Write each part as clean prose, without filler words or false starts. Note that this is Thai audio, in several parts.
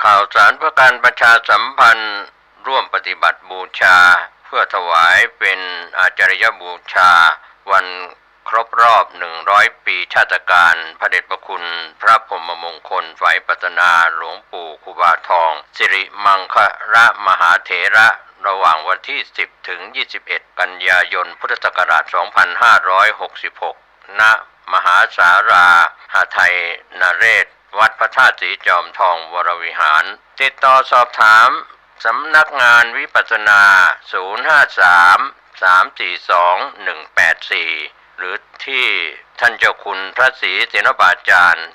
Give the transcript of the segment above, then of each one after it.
ข่าวสารเพื่อการประชาสัมพันธ์ร่วมปฏิบัติบูชาเพื่อถวายเป็นอาจารยบูชาวันครบรอบ100 ปีชาตการพระเดชพระคุณพระพรหมมงคลไฝปัตนาหลวงปู่ครูบาทองสิริมังคละมหาเถระระหว่างวันที่10 ถึง 21 กันยายนพุทธศักราช 2566 ณ มหาสาราหาไทยนเรศวัดพระธาตุสีจอมทองวรวิหารติดต่อสอบถามสำนักงานวิปัสสนา 053-342-184 หรือที่ท่านเจ้าคุณพระศรีเสนบาจารย์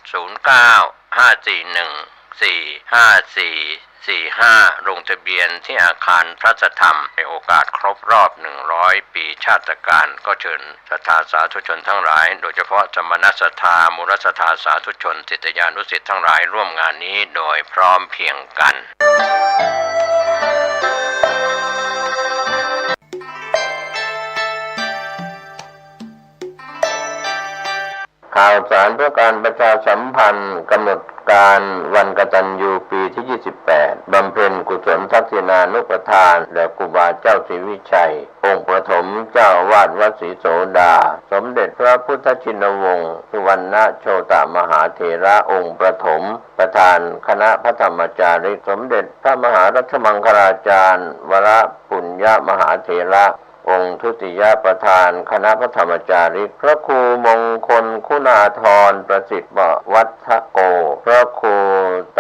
09-541-45445 ลงทะเบียนที่อาคารพระสธรรมในโอกาสครบรอบ100 ปีชาติการก็เชิญศรัทธาสาธุชนทั้งหลายโดยเฉพาะสมณศรัทธามูลศรัทธาสาธุชนศิษยานุศิษย์ทั้งหลายร่วมงานนี้โดยพร้อมเพรียงกันข่าวสารเพื่อการประชาสัมพันธ์กำหนดการวันกตัญญูปีที่ 28 บำเพ็ญกุศลทักษิณานุปทานแด่ครูบาเจ้าศรีวิชัยองค์ประถมเจ้าอาวาสวัดศรีโสดาสมเด็จพระพุทธชินวงศ์สุวรรณโชตมหาเถระองค์ประถมประธานคณะพระธรรมจาริกสมเด็จพระมหารัชมังคลาจารย์วรปุญญมหาเถระองค์ทุติยประธานคณะพระธรรมจาริกพระครูมงคลคุณาธรประสิทธิ์วัฒโกพระครู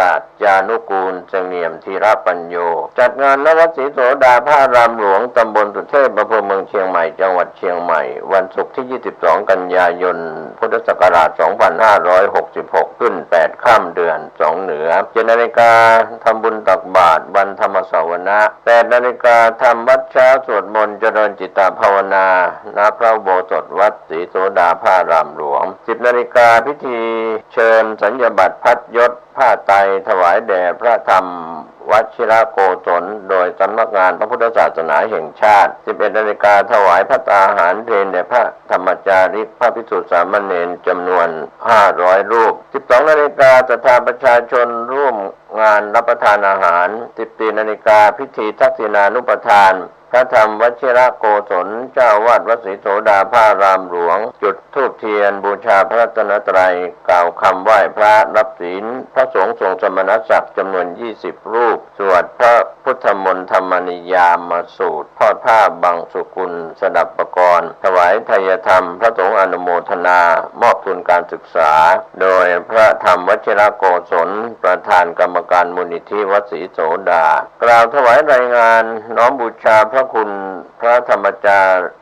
ตัดยานุกูลเสงี่ยมธีรปัญโยจัดงานณวัดศรีโสดาพระรามหลวงตำบลสุเทพอำเภอเมืองเชียงใหม่จังหวัดเชียงใหม่วันศุกร์ที่ 22 กันยายนพุทธศักราช 2566 ขึ้น 8 ค่ำเดือน 2 เหนือ 7 นาฬิกาทำบุญตักบาตรวันธรรมสวนะ 8 นาฬิกาทำวัดเช้าสวดมนต์เจริญจิตตภาวนาณพระอุโบสถวัดศรีโสดาพระรามหลวง 10 นาฬิกาพิธีเชิญสัญญบัตรพัดยศผ้าไตรถวายแด่พระธรรมวชิรโกศลโดยสำนักงานพระพุทธศาสนาแห่งชาติ 11 นาฬิกาถวายพระตาหารเพลแด่พระธรรมจาริกพระภิกษุสามเณรจำนวน 500 รูป 12 นาฬิกาศรัทธาประชาชนร่วมงานรับประทานอาหาร 14 นาฬิกาพิธีทักษิณานุปทานพระธรรมวชิรโกศลเจ้าวาดวัดศรีโสดาพระรามหลวงจุดธูปเทียนบูชาพระรัตนตรัยกล่าวคำไหว้พระรับศีลพระสงฆ์ทรงสมณศักดิ์จำนวน20 รูปสวดพระพุทธมนต์ธรรมนิยามสูตรทอดผ้าบางสุกุลสดับปกรณ์ถวายทายธรรมพระสงฆ์อนุโมทนามอบทุนการศึกษาโดยพระธรรมวชิรโกศลประธานกรรมการมูลนิธิวัดศรีโสดากล่าวถวายรายงานน้อมบูชาพระคุณพระธรรมจา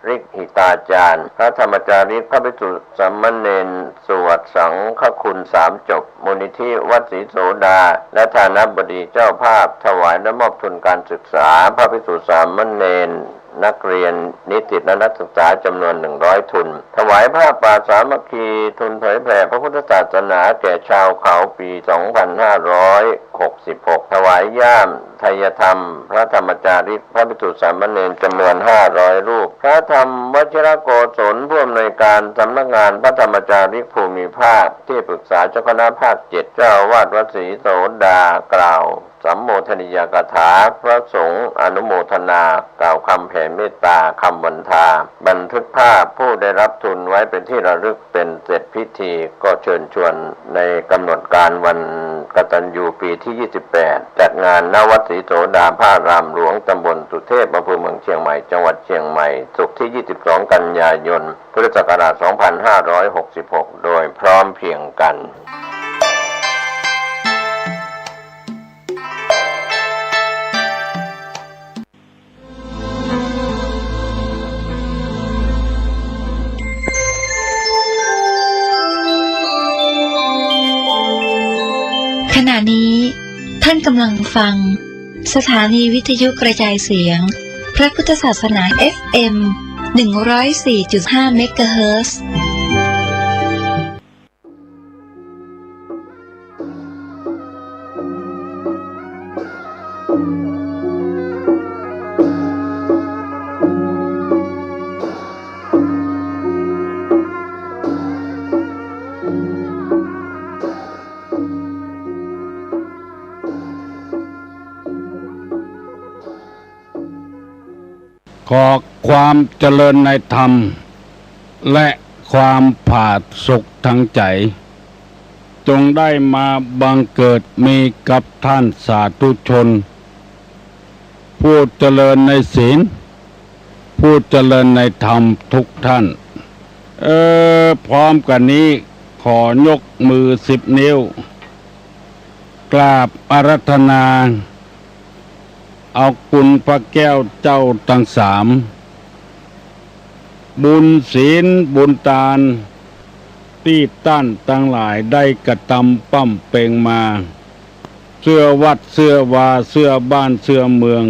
ริกหิตาจารย์พระธรรมจาริกพระภิกษุสามเณรสวดสังฆคุณ3 จบมูลนิธิวัดศรีโสดาและฐานะบดีเจ้าภาพถวายและมอบทุนการศึกษาพระภิกษุสามเณรนักเรียนนิสิตและนักศึกษาจำนวน100 ทุนถวายผ้าป่าสามัคคีทุนเผยแผ่พระพุทธศาสนาแก่ชาวเขาปี 2566 ถวายย่ามไทยธรรมพระธรรมจาริกพระภิกษุสามเณรจำนวน500 รูปพระธรรมวชิรโกศลผู้อำนวยการสำนักงานพระธรรมจาริกภูมิภาคที่ปรึกษาเจ้าคณะภาค 7 เจ้าอาวาสวัดศรีโสดากล่าวสัมโมทนิยกถาพระสงฆ์อนุโมทนากล่าวคำแผ่เมตตาคำวันทาบันทึกภาพผู้ได้รับทุนไว้เป็นที่ระลึกเป็นเสร็จพิธีก็เชิญชวนในกำหนดการวันกตัญญูปีที่ 28 จัดงานณวัดศรีโสดาพระรามหลวงตำบลสุเทพอำเภอเมืองเชียงใหม่จังหวัดเชียงใหม่ศุกร์ที่ 22 กันยายนพุทธศักราช 2566 โดยพร้อมเพรียงกันขณะนี้ท่านกำลังฟังสถานีวิทยุกระจายเสียงพระพุทธศาสนา FM 104.5 เมกะเฮิรตซ์ ขอความเจริญในธรรมและความผาสุกทางใจจงได้มาบังเกิดมีกับท่านสาธุชนผู้เจริญในศีลผู้เจริญในธรรมทุกท่านพร้อมกันนี้ขอยกมือ10 นิ้วกราบอาราธนาเอาคุณพระแก้วเจ้าทั้ง3บุญศีลบุญทานที่ต้านทั้งหลายได้กระทำปั้มเป่งมาเสื้อวัดเสื้อวาเสื้อบ้านเสื้อเมือง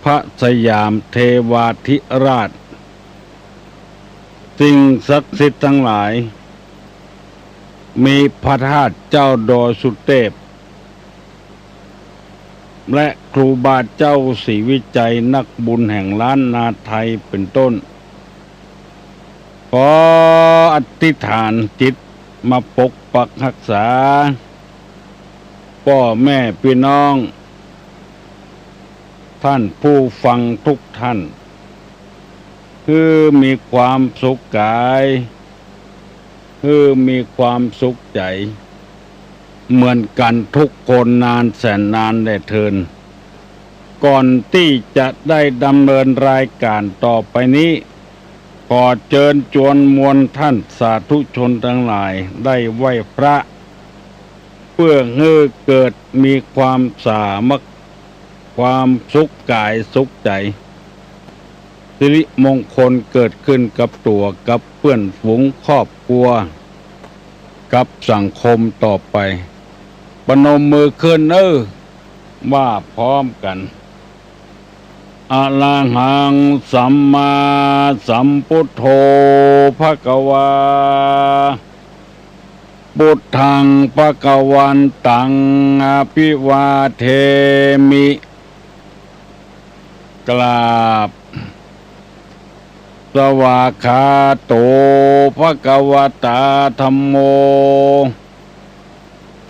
พระสยามเทวาธิราชสิ่งศักดิ์สิทธิ์ทั้งหลายมีพระธาตุเจ้าดอยสุเทพและครูบาเจ้าศรีวิจัยนักบุญแห่งล้านนาไทยเป็นต้นขออธิษฐานจิตมาปกปักรักษาพ่อแม่พี่น้องท่านผู้ฟังทุกท่านคือมีความสุขกายคือมีความสุขใจเหมือนกันทุกคนนานแสนนานได้เทินก่อนที่จะได้ดำเนินรายการต่อไปนี้ขอเชิญชวนมวลท่านสาธุชนทั้งหลายได้ไหว้พระเพื่อให้เกิดมีความสามัคคีความสุขกายสุขใจสิริมงคลเกิดขึ้นกับตัวกับเพื่อนฝูงครอบครัวกับสังคมต่อไปประนมมือขึ้นว่าพร้อมกันอะระหังสัมมาสัมพุทโธภควาพุทธังภควันตังอภิวาเทมิกราบสวากขาโตภควตาธัมโม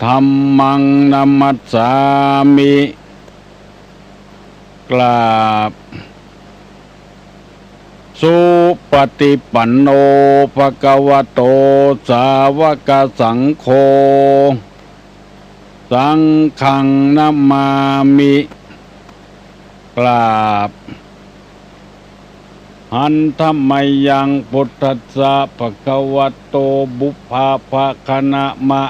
ธัมมังนัมมัสสามิกราบสุปฏิปันโนภควโตสาวกสังโฆสังฆังนัมมามิกราบหันธรรมยังพุทธัสสะภควโตบุพพาภคณะมะ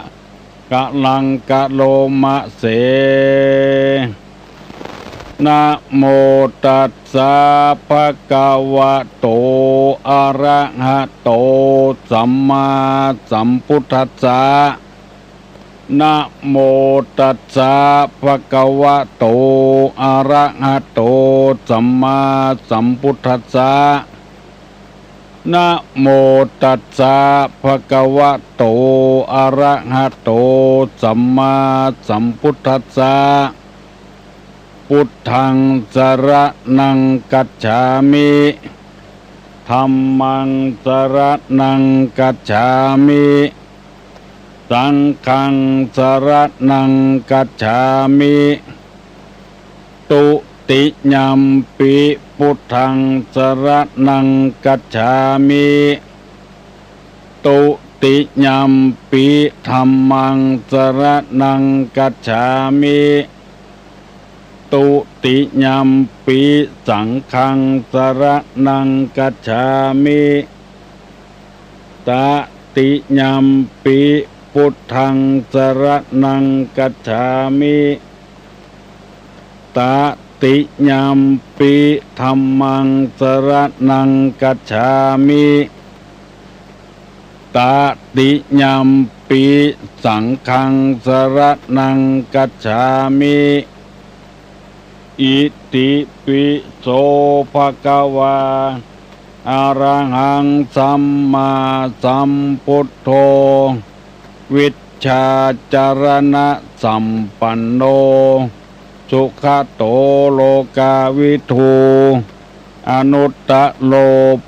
กะลังกะโลมะเสนะโมตัสสะภะคะวะโตอะระหะโตสัมมาสัมพุทธัสสะนะโมตัสสะภะคะวะโตอะระหะโตสัมมาสัมพุทธัสสะนะโมตัสสะภะคะวะโตอะระหะโตสัมมาสัมพุทธัสสะพุทธังสรณังกัจฉามิธัมมังสรณังกัจฉามิสังฆังสรณังกัจฉามิตุติยัมปิพุทธังสรณังกัจฉามิตุติยัมปิธัมมังสรณังกัจฉามิตุติยัมปิสังฆังสรณังกัจฉามิตติยัมปิพุทธังสรณังกัจฉามิตติยัมปิธัมมังสรณังกัจฉามิตติยัมปิสังฆังสรณังกัจฉามิอิติปิโสภะคะวาอะระหังสัมมาสัมพุทโธวิชชาจารณะสัมปันโนสุขโตโลกาวิทูอนุตตโล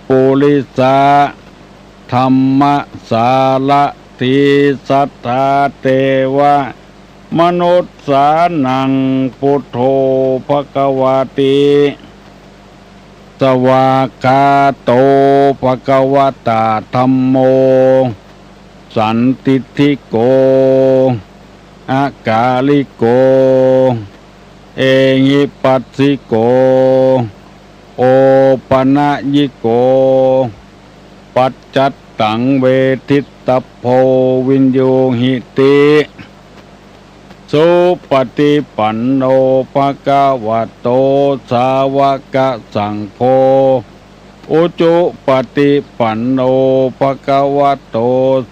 ปุริสาธรรมสารติสัทธาเทวะมนุษย์สานังพุทโธภควาติ สวากาโตภะคะวตาธัมโมสันติทิโกอากาลิโกเอหิปัสสิโกโอปนะยิโกปัจจัตตังเวทิตตโพวินโยหิติสุปฏิปันโนภะคะวะโตสาวกสังโฆอุจุปฏิปันโนภะคะวะโต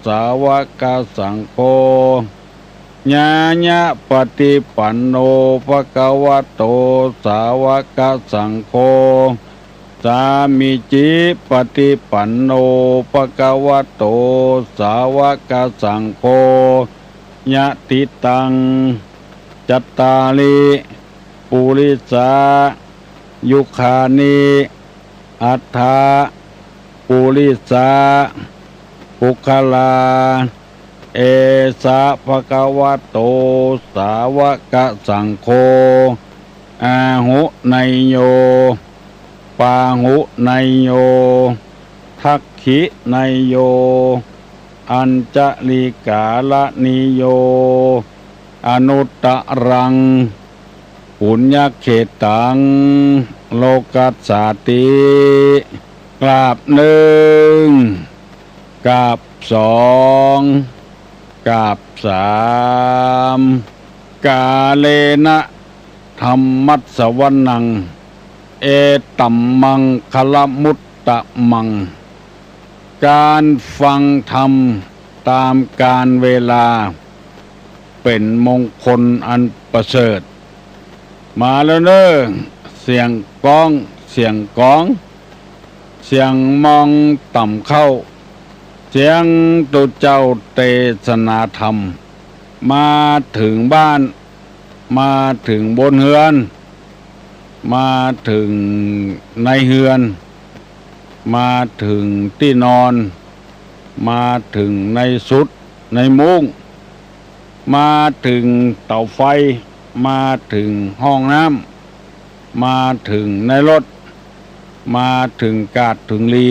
สาวกสังโฆญาญะปฏิปันโนภะคะวะโตสาวกสังโฆสามิจิปฏิปันโนภะคะวะโตสาวกสังโฆญะติตังจัตตาลิปุริสายุคานิอัฏฐาปุริสาปุคลาเอสะภะคะวะโตสาวกสังโฆอาหุไนโยปาหุไนโยทักขิไนโยอัญจลิกาลนิโยอนุตตรังปุญญเขตังโลกัสสาติกราบหนึ่งกราบสองกราบสามกาเลนะธัมมัสสวนังเอตัมมังคลมุตตะมังการฟังธรรมตามกาลเวลาเป็นมงคลอันประเสริฐมาแล้วเนอะเสียงก้องเสียงก้องเสียงมองต่ำเข้าเสียงตุเจ้าเทศนาธรรมมาถึงบ้านมาถึงบนเฮือนมาถึงในเฮือนมาถึงที่นอนมาถึงในสุดในมุ้งมาถึงเตาไฟมาถึงห้องน้ำมาถึงในรถมาถึงกาดถึงลี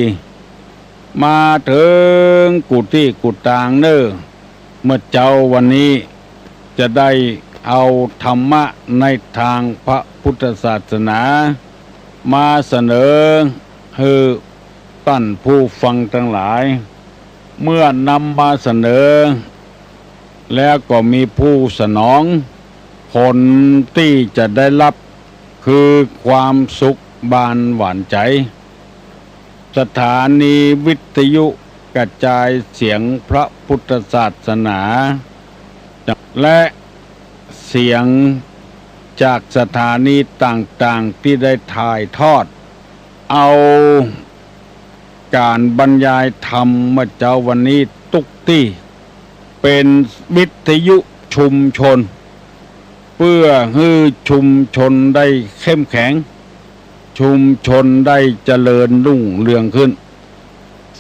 มาถึงกุฏิกุฏางเนอเมื่อเจ้าวันนี้จะได้เอาธรรมะในทางพระพุทธศาสนามาเสนอให้ท่านผู้ฟังทั้งหลายเมื่อนำมาเสนอแล้วก็มีผู้สนองผลที่จะได้รับคือความสุขบานหวานใจสถานีวิทยุกระจายเสียงพระพุทธศาสนาและเสียงจากสถานีต่างๆที่ได้ถ่ายทอดเอาการบรรยายธรรมเมื่อเจ้าวันนี้ตุกที่เป็นวิทยุชุมชนเพื่อให้ชุมชนได้เข้มแข็งชุมชนได้เจริญรุ่งเรืองขึ้น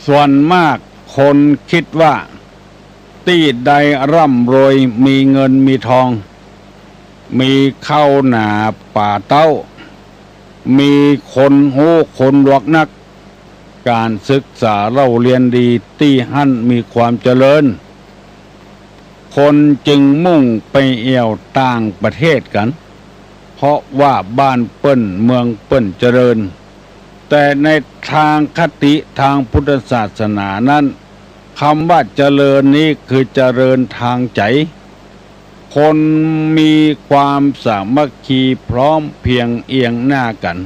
ส่วนมากคนคิดว่าที่ใดร่ำรวยมีเงินมีทองมีข้าวหนาป่าเต้ามีคนโหคนรวกนักการศึกษาเล่าเรียนดีที่หั่นมีความเจริญคนจึงมุ่งไปเอี่ยวต่างประเทศกันเพราะว่าบ้านเปิ้นเมืองเปิ้นเจริญแต่ในทางคติทางพุทธศาสนานั้นคำว่าเจริญนี้คือเจริญทางใจคนมีความสามัคคีพร้อมเพียงเอียงหน้ากัน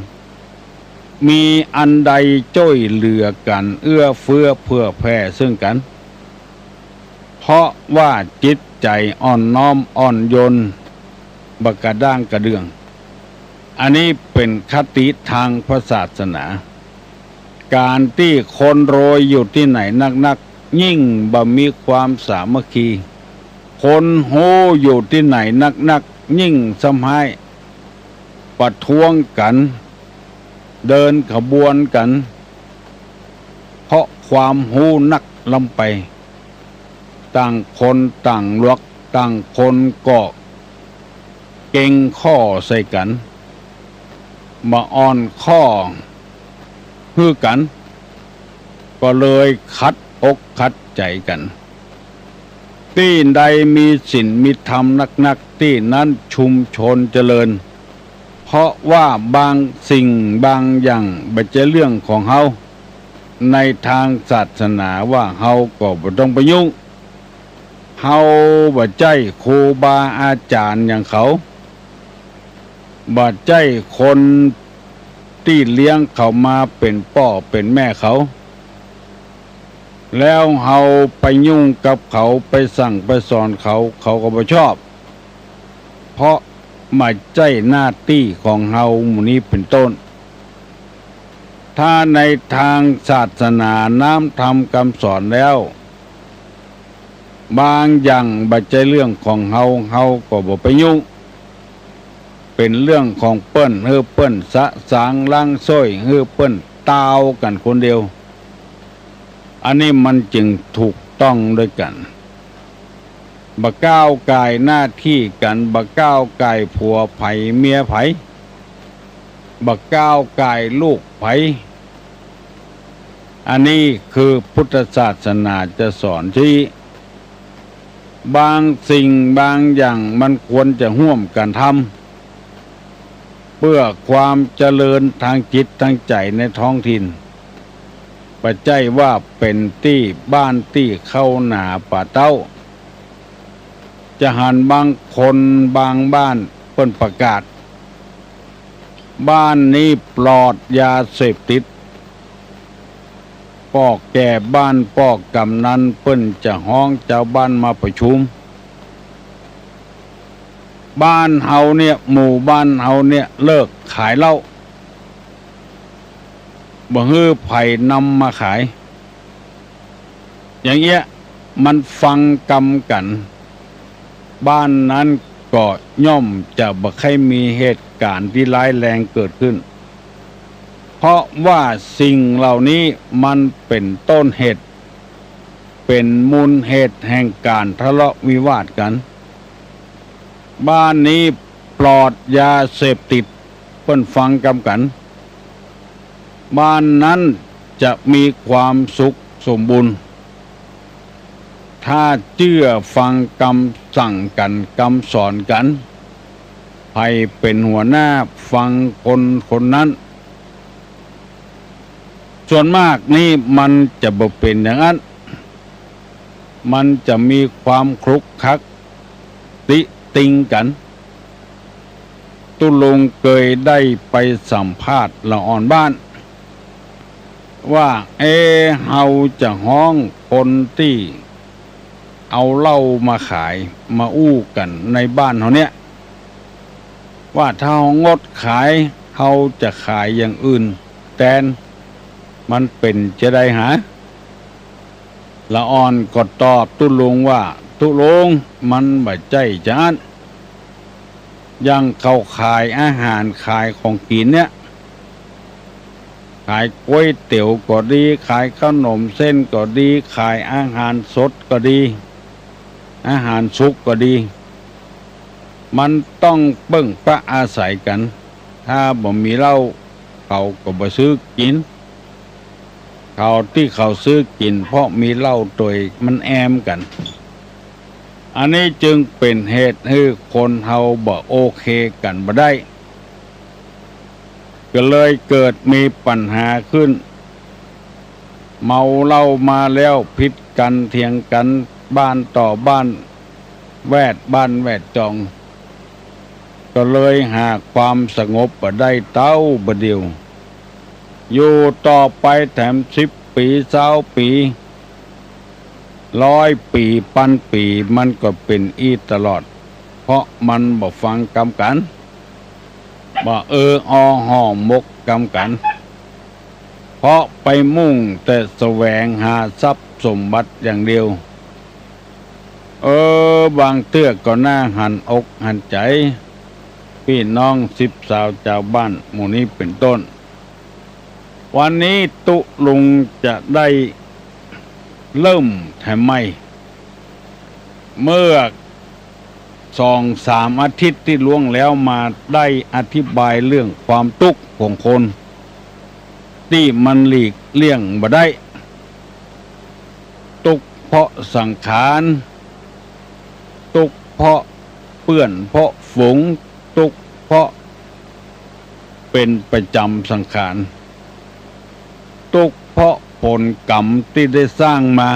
มีอันใดช่วยเหลือกันเอื้อเฟื้อเผื่อแผ่ซึ่งกันเพราะว่าจิตใจอ่อนน้อมอ่อนโยนบักกระด้างกระเดื่องอันนี้เป็นคติทางพระศาสนาการที่คนโรยอยู่ที่ไหนนักๆยิ่งบ่มีความสามัคคีคนโหอยู่ที่ไหนนักๆยิ่งสำให้ประท้วงกันเดินขบวนกันเพราะความหูนักลำไปต่างคนต่างลวกต่างคนก็เก่งข้อใส่กันมาอ่อนข้อ ฮือกันก็เลยคัดอกคัดใจกันที่ใดมีศีลมีธรรมนักที่นั้นชุมชนเจริญเพราะว่าบางสิ่งบางอย่างไม่ใช่เรื่องของเฮาในทางศาสนาว่าเฮาก็บ่ต้องไปยุ่งเฮาบ่ใจครูบาอาจารย์อย่างเขาบ่ใจคนที่เลี้ยงเขามาเป็นพ่อเป็นแม่เขาแล้วเฮาไปยุ่งกับเขาไปสั่งไปสอนเขาเขาก็บ่ชอบเพราะไม่ใช่หน้าที่ของเฮาหมู่นี้เป็นต้นถ้าในทางศาสนาน้ำธรรมคำสอนแล้วบางอย่างบ่ใช่เรื่องของเฮาก็บ่ไปยุ่งเป็นเรื่องของเปิ้นเปิ้นสะสางล้างซ้อยเปิ้นตาวกันคนเดียวอันนี้มันจึงถูกต้องด้วยกันบ่ก้าวกายหน้าที่กันบ่ก้าวกายผัวไผเมียไผบ่ก้าวกายลูกไผอันนี้คือพุทธศาสนาจะสอนที่บางสิ่งบางอย่างมันควรจะร่วมกันทำเพื่อความเจริญทางจิตทางใจในท้องถิ่นปัจจัยว่าเป็นที่บ้านที่เข้าหนาป่าเต้าจะหันบางคนบางบ้านเปิ้นประกาศบ้านนี้ปลอดยาเสพติดปอกแก่บ้านปอกกำนันเปิ้นจะห้องเจ้าบ้านมาประชุมบ้านเฮาเนี่ยหมู่บ้านเฮาเนี่ยเลิกขายเหล้าบ่ฮื้อไผนำมาขายอย่างเงี้ยมันฟังกรรมกันบ้านนั้นก็ย่อมจะบ่ค่อยมีเหตุการณ์ที่ร้ายแรงเกิดขึ้นเพราะว่าสิ่งเหล่านี้มันเป็นต้นเหตุเป็นมูลเหตุแห่งการทะเลาะวิวาทกันบ้านนี้ปลอดยาเสพติดเพิ่นฟังกำกันบ้านนั้นจะมีความสุขสมบูรณ์ถ้าเชื่อฟังคำสั่งกันคำสอนกันใครเป็นหัวหน้าฟังคนนั้นส่วนมากนี่มันจะบ่เป็นอย่างนั้นมันจะมีความคลุกคลักติติงกันตุลุงเคยได้ไปสัมภาษณ์ละอ่อนบ้านว่าเฮาจะฮ้องคนที่เอาเหล้ามาขายมาอู้กันในบ้านเฮาเนี่ยว่าถ้าเฮางดขายเฮาจะขายอย่างอื่นแทนมันเป็นจะได้หาละอ่อนก็ตอบตุลุงว่าตุลุงมันบ่ใจจานยังเขาขายอาหารขายของกินเนี่ยขายก๋วยเตี๋ยวก็ดีขายขนมเส้นก็ดีขายอาหารสดก็ดีอาหารสุกก็ดีมันต้องเบิ่งประอาศัยกันถ้าบ่มีเหล้าเขาก็บ่ซื้อกินเขาที่เขาซื้อกินเพราะมีเหล้าตัวมันแอมกันอันนี้จึงเป็นเหตุให้คนเฮาบ่โอเคกันบ่ได้ก็เลยเกิดมีปัญหาขึ้นเมาเหล้ามาแล้วผิดกันเถียงกันบ้านต่อบ้านแวดบ้านแวดจองก็เลยหาความสงบบ่ได้เต้าบ่เดียวอยู่ต่อไปแถม10 ปี20 ปี100 ปีพันปีมันก็เป็นอีตลอดเพราะมันบ่ฟังกำกันบ่ห่อมกกำกันเพราะไปมุ่งแต่แสวงหาทรัพย์สมบัติอย่างเดียวบางเตื้อก็น่าหันอกหันใจพี่น้อง10 สาวชาวบ้านหมู่นี้เป็นต้นวันนี้ตุลุงจะได้เริ่มทำไมเมื่อ2-3 อาทิตย์ที่ล่วงแล้วมาได้อธิบายเรื่องความทุกข์ของคน ที่มันหลีกเลี่ยงบ่ได้ทุกข์เพราะสังขารทุกข์เพราะเปื้อนเพราะฝูงทุกข์เพราะเป็นประจำสังขารทุกข์เพราะผลกรรมที่ได้สร้างมา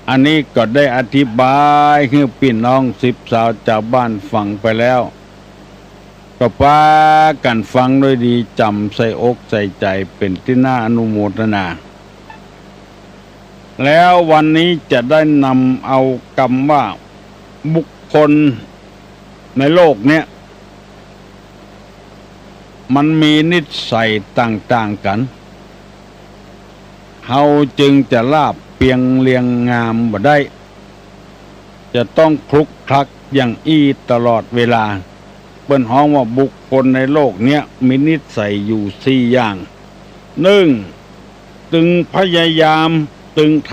อันนี้ก็ได้อธิบายให้พี่น้อง10 สาวชาวบ้านฟังไปแล้วก็พากันฟังด้วยดีจำใส่อกใส่ใจเป็นที่น่าอนุโมทนาแล้ววันนี้จะได้นำเอาคำว่าบุคคลในโลกเนี้ยมันมีนิสัยต่างๆกันเฮาจึงจะลาบเปียงเลียงงามบ่ได้จะต้องคลุกคลักอย่างตลอดเวลาเปิ้นฮ้องว่าบุคคลในโลกเนี้ยมีนิสัยอยู่4อย่าง1ตึงพยายามตึงท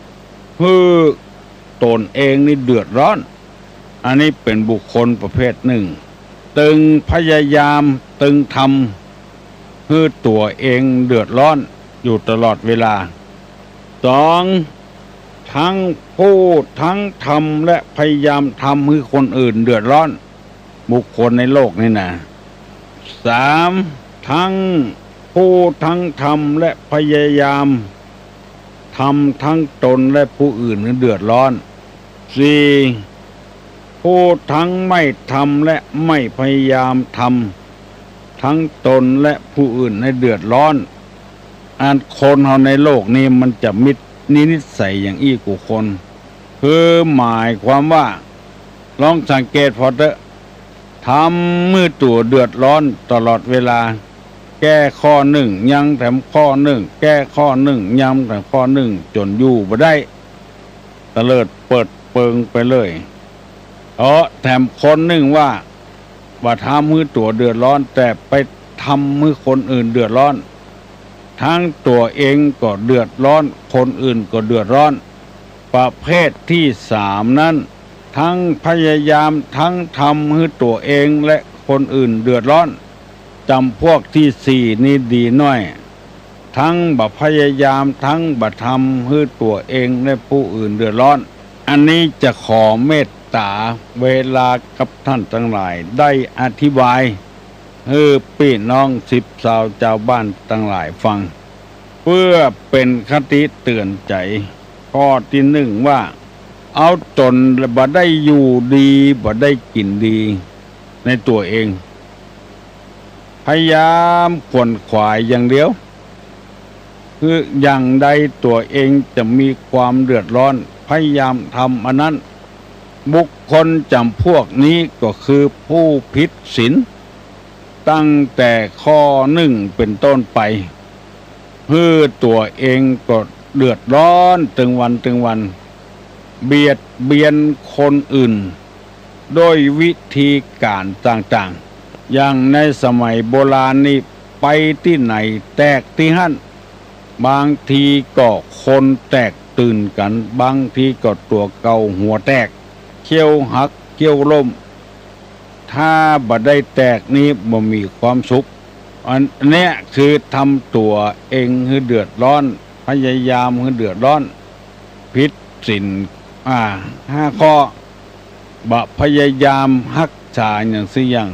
ำเพื่อตนเองนี่เดือดร้อนอันนี้เป็นบุคคลประเภทหนึ่งตึงพยายามตึงทำเพื่อตัวเองเดือดร้อนอยู่ตลอดเวลา2ทั้งพูดทั้งทำและพยายามทำให้คนอื่นเดือดร้อนบุคคลในโลกนี่นะ3ทั้งพูดทั้งทำและพยายามทำทั้งตนและผู้อื่นให้เดือดร้อน4พูดทั้งไม่ทำและไม่พยายามทำทั้งตนและผู้อื่นให้เดือดร้อนอันคนเฮาในโลกนี้มันจะมิตรนิสัยอย่างอี้กูคนคือหมายความว่าลองสังเกตพอเถอะทำมือตัวเดือดร้อนตลอดเวลาแก้ข้อ1ยังแถมข้อ1แก้ข้อ1ย้ำแถมข้อ1จนอยู่บ่ได้ตะเลิดเปิดเปิงไปเลยแถมคนหนึ่งว่าทำมือตัวเดือดร้อนแต่ไปทำมือคนอื่นเดือดร้อนทั้งตัวเองก็เดือดร้อนคนอื่นก็เดือดร้อนประเภทที่3นั้นทั้งพยายามทั้งทำให้ตัวเองและคนอื่นเดือดร้อนจำพวกที่4นี่ดีน้อยทั้งพยายามทั้งทำให้ตัวเองและผู้อื่นเดือดร้อนอันนี้จะขอเมตตาเวลากับท่านทั้งหลายได้อธิบายให้พี่น้อง10 สาวชาวบ้านทั้งหลายฟังเพื่อเป็นคติเตือนใจข้อที่1ว่าเอาตนบ่ได้อยู่ดีบ่ได้กินดีในตัวเองพยายามขวนขวายอย่างเดียวคืออย่างใดตัวเองจะมีความเดือดร้อนพยายามทำอันนั้นบุคคลจำพวกนี้ก็คือผู้ผิดศีลตั้งแต่ข้อ1เป็นต้นไปเพื่อตัวเองก็เดือดร้อนถึงวันเบียดเบียนคนอื่นโดยวิธีการต่างๆอย่างในสมัยโบราณนี่ไปที่ไหนแตกที่หั่นบางทีก็คนแตกตื่นกันบางทีก็ตัวเก่าหัวแตกเขี้ยวหักเขี้ยวล้มถ้าบ่ได้แตกนี้บ่มีความสุขอันเนี้ยคือทำตัวเองให้เดือดร้อนพยายามให้เดือดร้อนผิดศีล5 ข้อพยายามฮักษาอย่างสิอย่าง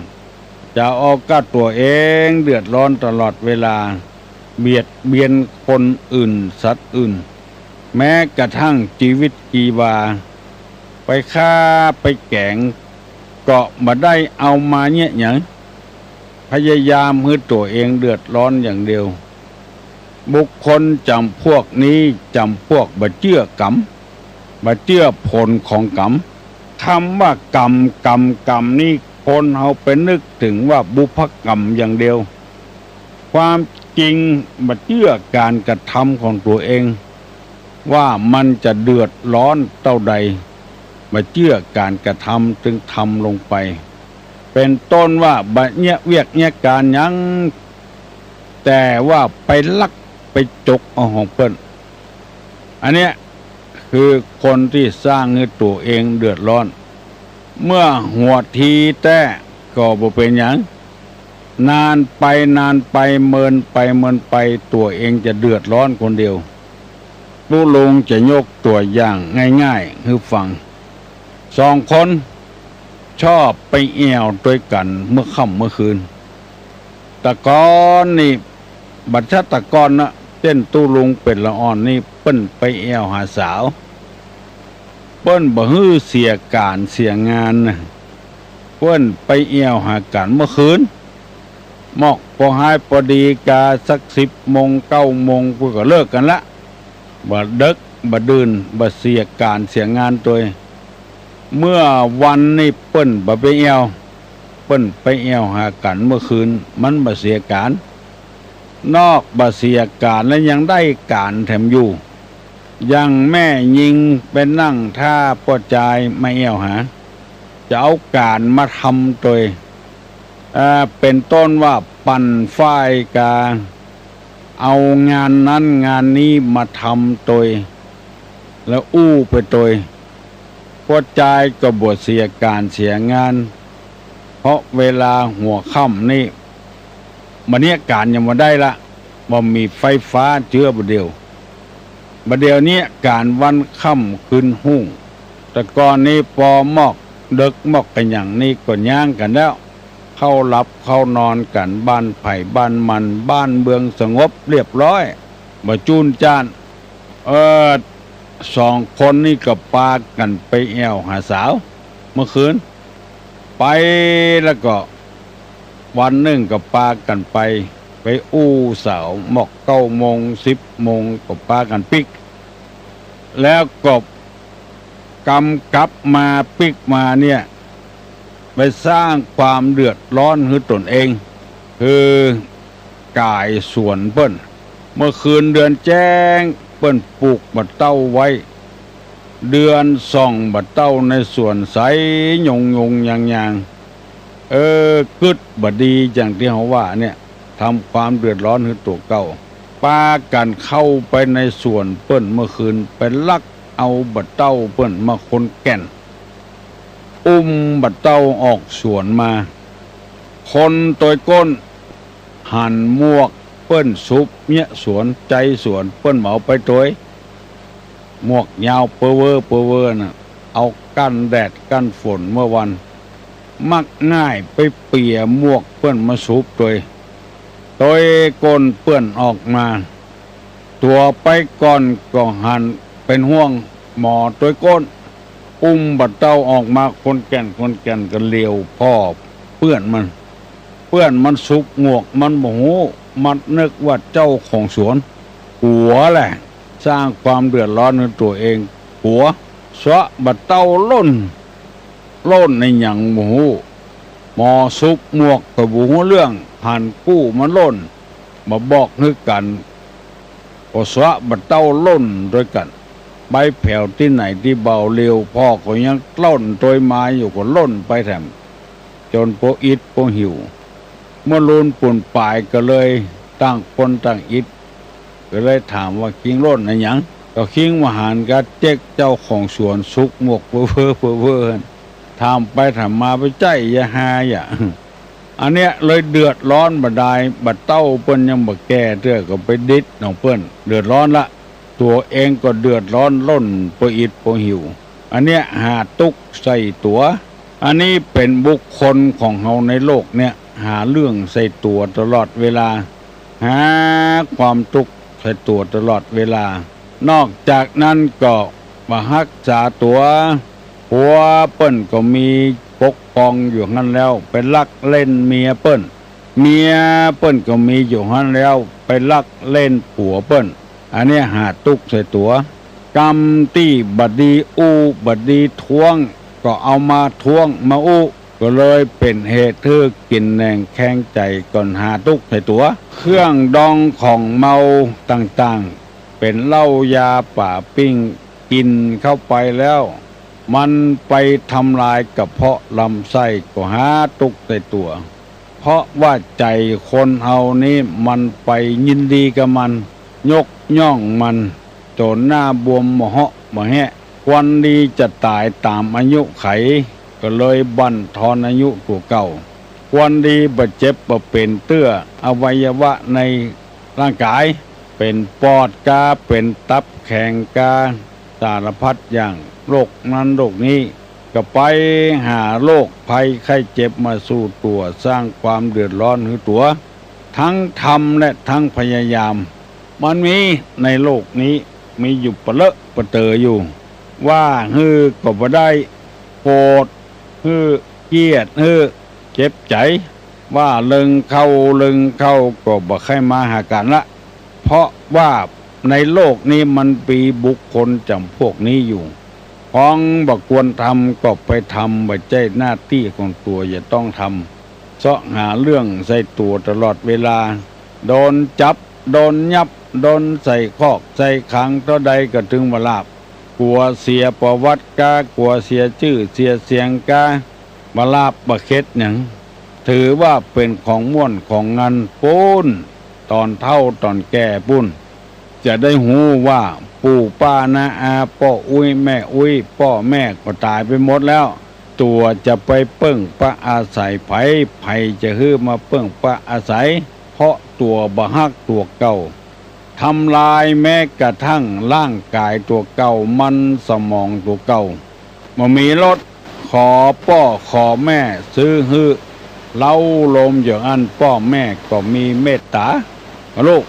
จะเอาก็ตัวเองเดือดร้อนตลอดเวลาเบียดเบียนคนอื่นสัตว์อื่นแม้กระทั่งชีวิตกีวาไปฆ่าไปแกงก็บ่ได้เอามาเนี่ยหยังพยายามให้ตัวเองเดือดร้อนอย่างเดียวบุคคลจำพวกนี้จำพวกบ่เชื่อกรรมบ่เชื่อผลของกรรมคำว่ากรรมนี่คนเอาไปนึกถึงว่าบุพกรรมอย่างเดียวความจริงบ่เชื่อการกระทำของตัวเองว่ามันจะเดือดร้อนเท่าใดบ่เชื่อการกระทำจึงทำลงไปเป็นต้นว่าบ่เนี่ยเวียกเนี่ยการหยังแต่ว่าไปลักไปจกเอาของเปิ้นอันเนี้ยคือคนที่สร้างให้ตัวเองเดือดร้อนเมื่อหัวทีแต่ก็บ่เป็นหยัง นานไปเมินไปตัวเองจะเดือดร้อนคนเดียวลุงจะยกตัวอย่างง่ายๆให้ฟัง2 คนชอบไปแอวด้วยกันเมื่อค่ำเมื่อคืนตะกอนนี่บัดชะตะกอนนะเต้นตู้ลุงเป็นละอ่อนนี่เปิ้นไปแอวหาสาวเปิ้นบ่ฮื้อเสียการเสียงานนะเปิ้นไปแอวหากันเมื่อคืนหมอกพอหายพอดีกาสัก10 โมง 9 โมงพวกก็เลิกกันละบ่ดึกบ่ดื่นบ่เสียการเสียงานตัวเมื่อวันนี้เปิ้นบ่ไปแอวเปิ้นไปแอวหากันเมื่อคืนมันบ่เสียการนอกบ่เสียการและยังได้การแถมอยู่ยังแม่ยิงเป็นนั่งท่าปอจายไม่แอวหาจะเอาการมาทำตัวเป็นต้นว่าปั่นฝ้ายกาเอางานนั้นงานนี้มาทำตัวแล้วอู้ไปตัวปอจายก็บวชเสียการเสียงานเพราะเวลาหัวค่ำนี่มันเนี้ยการยังมาได้ละบ่มีไฟฟ้าเชื้อบ่เดียวบัดเดี๋ยวนี้การวันค่ำคืนหุ่งแต่ก่อนนี้พอหมอกดึกหมอกกันอย่างนี้ก็ย่างกันแล้วเข้าหลับเข้านอนกันบ้านไผ่บ้านมันบ้านเมืองสงบเรียบร้อยบ่จูนจ้าน2 คนนี่ก็ปากันไปแอวหาสาวเมื่อคืนไปแล้วก็วันหนึ่งก็ปากันไปอู้สาวหมอก9 โมง 10 โมงก็ปากันปิกแล้วก็กำกับมาปิกมาเนี่ยไปสร้างความเดือดร้อนให้ตนเองคือกายสวนเปิ้นเมื่อคืนเดือนแจ้งเปิ้นปลูกบัดเต้าไว้เดือนส่องบัดเต้าในสวนใสยงอย่างกึดบดีอย่างที่เขาว่าเนี่ยทำความเดือดร้อนให้ตัวเก่าปากันเข้าไปในสวนเปิ้นเมื่อคืนไปลักเอาบัดเต้าเปิ้นมาคนแก่นบัดเต้าออกสวนมาคนตัวก้นหันมวกเปิ้นซุบเนี่ยสวนใจสวนเปิ้นเหมาไปตัวหมวกยาวเปเวอร์น่ะเอากันแดดกันฝนเมื่อวันมักง่ายไปเปียหมวกเปิ้นมาซุบตัวก้นเปื้อนออกมาตัวไปก่อนก็หันเป็นห่วงหมอตัวก้นบัดเต้าออกมาคนแก่นก็เลียวพ่อเปื้อนมันซุบหมวกมันโมโหมันนึกว่าเจ้าของสวนหัวแหละสร้างความเดือดร้อนในตัวเองหัวสะบัดเต้าล่นในหยังโมโหหมอซุบหมวกกับหูเรื่องหันกู้มันล่นมาบอกนึกกันโอสะบัดเต้าล่นด้วยกันใบแผ่วที่ไหนที่เบาเร็วพ่อก็ยังล่นโดยไม้อยู่ก็ล่นไปแถมจนโปอิดโปหิวเมื่อลุนปุ่นปลายก็เลยตั้งคนตั้งอิดก็เลยถามว่าคิงล่นอะไรยังก็คิงมหารกัดเจ๊กเจ้าของสวนซุกหมวกเพ้อถามไปถามมาไปใจอย่าหาอย่าอันเนี้ยเลยเดือดร้อนบัดดายบัดเต้าเปิ้นยังบ่แก้เตื้อก็ไปดิดน้องเปิ้นเดือดร้อนละตัวเองก็เดือดร้อนล่นโปอิดโปหิวอันเนี้ยหาตุกใส่ตัวอันนี้เป็นบุคคลของเฮาในโลกเนี่ยหาเรื่องใส่ตัวตลอดเวลาหาความทุกข์ใส่ตัวตลอดเวลานอกจากนั้นก็มารักษาตัวผัวเปิ้นก็มีปกป้องอยู่งั้นแล้วไปลักเล่นเมียเปิ้นก็มีอยู่งั้นแล้วไปลักเล่นผัวเปิ้นอันนี้หาตุกใส่ตัวกรรมที่บัดดีบัดดีท้วงก็เอามาท้วงมาก็เลยเป็นเหตุให้กินแหน่งแข้งใจก่อนหาตุกใส่ตัวเครื่องดองของเมาต่างๆเป็นเหล้ายาป่าปิ้งกินเข้าไปแล้วมันไปทำลายกระเพาะลำไส้ก็หาตุกใส่ตัวเพราะว่าใจคนเฮานี้มันไปยินดีกับมันยกย่องมันจนหน้าบวมหมแหะวันดีจะตายตามอายุไขก็เลยบั่นทอนอายุตัวเก่า ควรดีบ่เจ็บบ่เป็นเตื้ออวัยวะในร่างกายเป็นปอดกาเป็นตับแข็งกาสารพัดอย่างโรคนั้นโรคนี้ก็ไปหาโรคภัยไข้เจ็บมาสู่ตัวสร้างความเดือดร้อนให้ตัวทั้งทำและทั้งพยายามมันมีในโลกนี้มีอยู่ปะเลอะปะเตออยู่ว่าฮือก็บ่ได้โกรธฮือเกลียดฮือเจ็บใจว่าเลิงเข้าก็บ่ใครมาหากันละเพราะว่าในโลกนี้มันมีบุคคลจำพวกนี้อยู่ของบ่ควรทำก็ไปทำบ่ใช่หน้าที่ของตัวอย่าต้องทำเสาะหาเรื่องใส่ตัวตลอดเวลาโดนจับโดนยับโดนใส่คอกใส่ขังเท่าใดก็ถึงเวลากลัวเสียประวัติกากลัวเสียชื่อเสียเสียงกาบลาบบ่เค็ดหยังถือว่าเป็นของม่วนของงันปูนตอนเฒ่าตอนแก่ปุ้นจะได้หูว่าปู่ป้านาอาพ่ออุ้ยแม่อุ้ยพ่อแม่ก็ตายไปหมดแล้วตัวจะไปเปิ้งปะอาศัยไผจะฮื้อมาเปิ้งปะอาศัยเพราะตัวบ่ฮักตัวเก่าทำลายแม้กระทั่งร่างกายตัวเก่ามันสมองตัวเก่าบ่มีรถขอพ่อขอแม่ซื้อฮื้อเล่าลมอย่างอันพ่อแม่ก็มีเมตตาลูก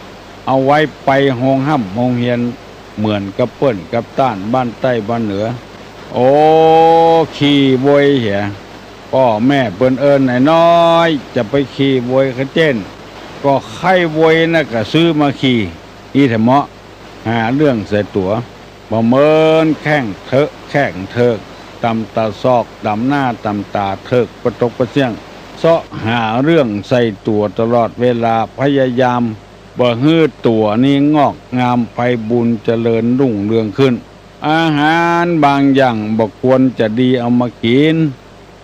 เอาไว้ไปโรงห้ำโรงเรียนเหมือนกับเปิ้นกับต้านบ้านใต้บ้านเหนือโอ้ขี่บวยเหี้ยพ่อแม่เปิ้นเอิ้นไอ้น้อยจะไปขี่บวยเขาเจนก็ไข้บวยน่ะก็ซื้อมาขี่อีแถเหมาะหาเรื่องใส่ตัวบ่เมินแข้งเถิกตำตาซอกดำหน้าตำตาเถิกประตกประเสียงเสาะหาเรื่องใส่ตัวตลอดเวลาพยายามบ่ฮื้อตัวนี้งอกงามไปบุญเจริญรุ่งเรืองขึ้นอาหารบางอย่างบ่ควรจะดีเอามากิน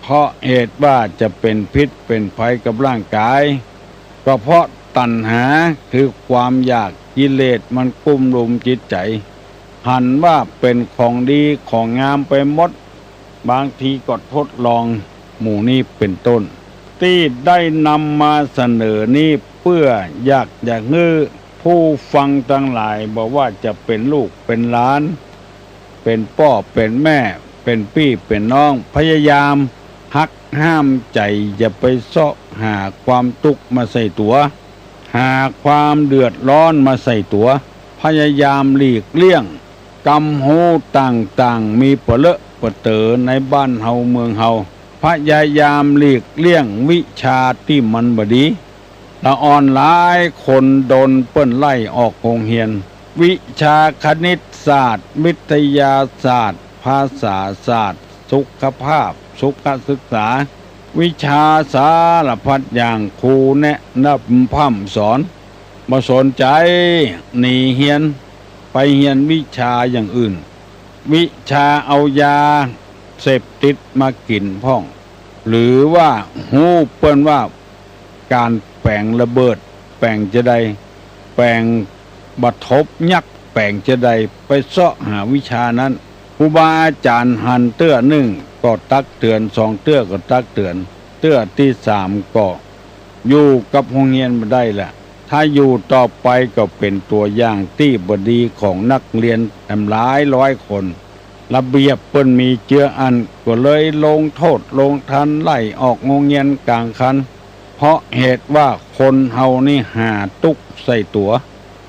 เพราะเหตุว่าจะเป็นพิษเป็นภัยกับร่างกายก็เพราะตัณหาคือความอยากกิเลสมันกุ้มรุมจิตใจหันว่าเป็นของดีของงามไปหมดบางทีก็ทดลองหมู่นี้เป็นต้นที่ได้นำมาเสนอนี้เพื่ออยากฮื้อผู้ฟังทั้งหลายบอกว่าจะเป็นลูกเป็นหลานเป็นพ่อเป็นแม่เป็นพี่เป็นน้องพยายามหักห้ามใจอย่าไปเสาะหาความทุกข์มาใส่ตัวหาความเดือดร้อนมาใส่ตัวพยายามหลีกเลี่ยงกรรมโหต่างๆมีเปเลอะเปเตอในบ้านเฮาเมืองเฮาพยายามหลีกเลี่ยงวิชาที่มันบดีละอ่อนหลายคนโดนเปิ้นไล่ออกโรงเรียนวิชาคณิตศาสตร์วิทยาศาสตร์ภาษาศาสตร์สุขภาพสุขศึกษาวิชาสารพัดอย่างครูแนะนำพร่ำสอนบ่สนใจหนีเรียนไปเรียนวิชาอย่างอื่นวิชาเอายาเสพติดมากินพ่องหรือว่าฮู้เปิ้นว่าการแปลงระเบิดแปลงจะใดแปลงบัดทบยักแปลงจะใดไปเสาะหาวิชานั้นครูบาอาจารย์หันเตื้อหนึ่งก็ตักเตือนสองเตื้อก็ตักเตือนเตื้อที่สามก็อยู่กับโรงเรียนมาได้แหละถ้าอยู่ต่อไปก็เป็นตัวอย่างที่บดีของนักเรียนหลายร้อยคนระเบียบเปิ้นมีเจืออันก็เลยลงโทษลงทันไล่ออกโรงเรียนกลางคันเพราะเหตุว่าคนเฮานี่หาตุกใส่ตัว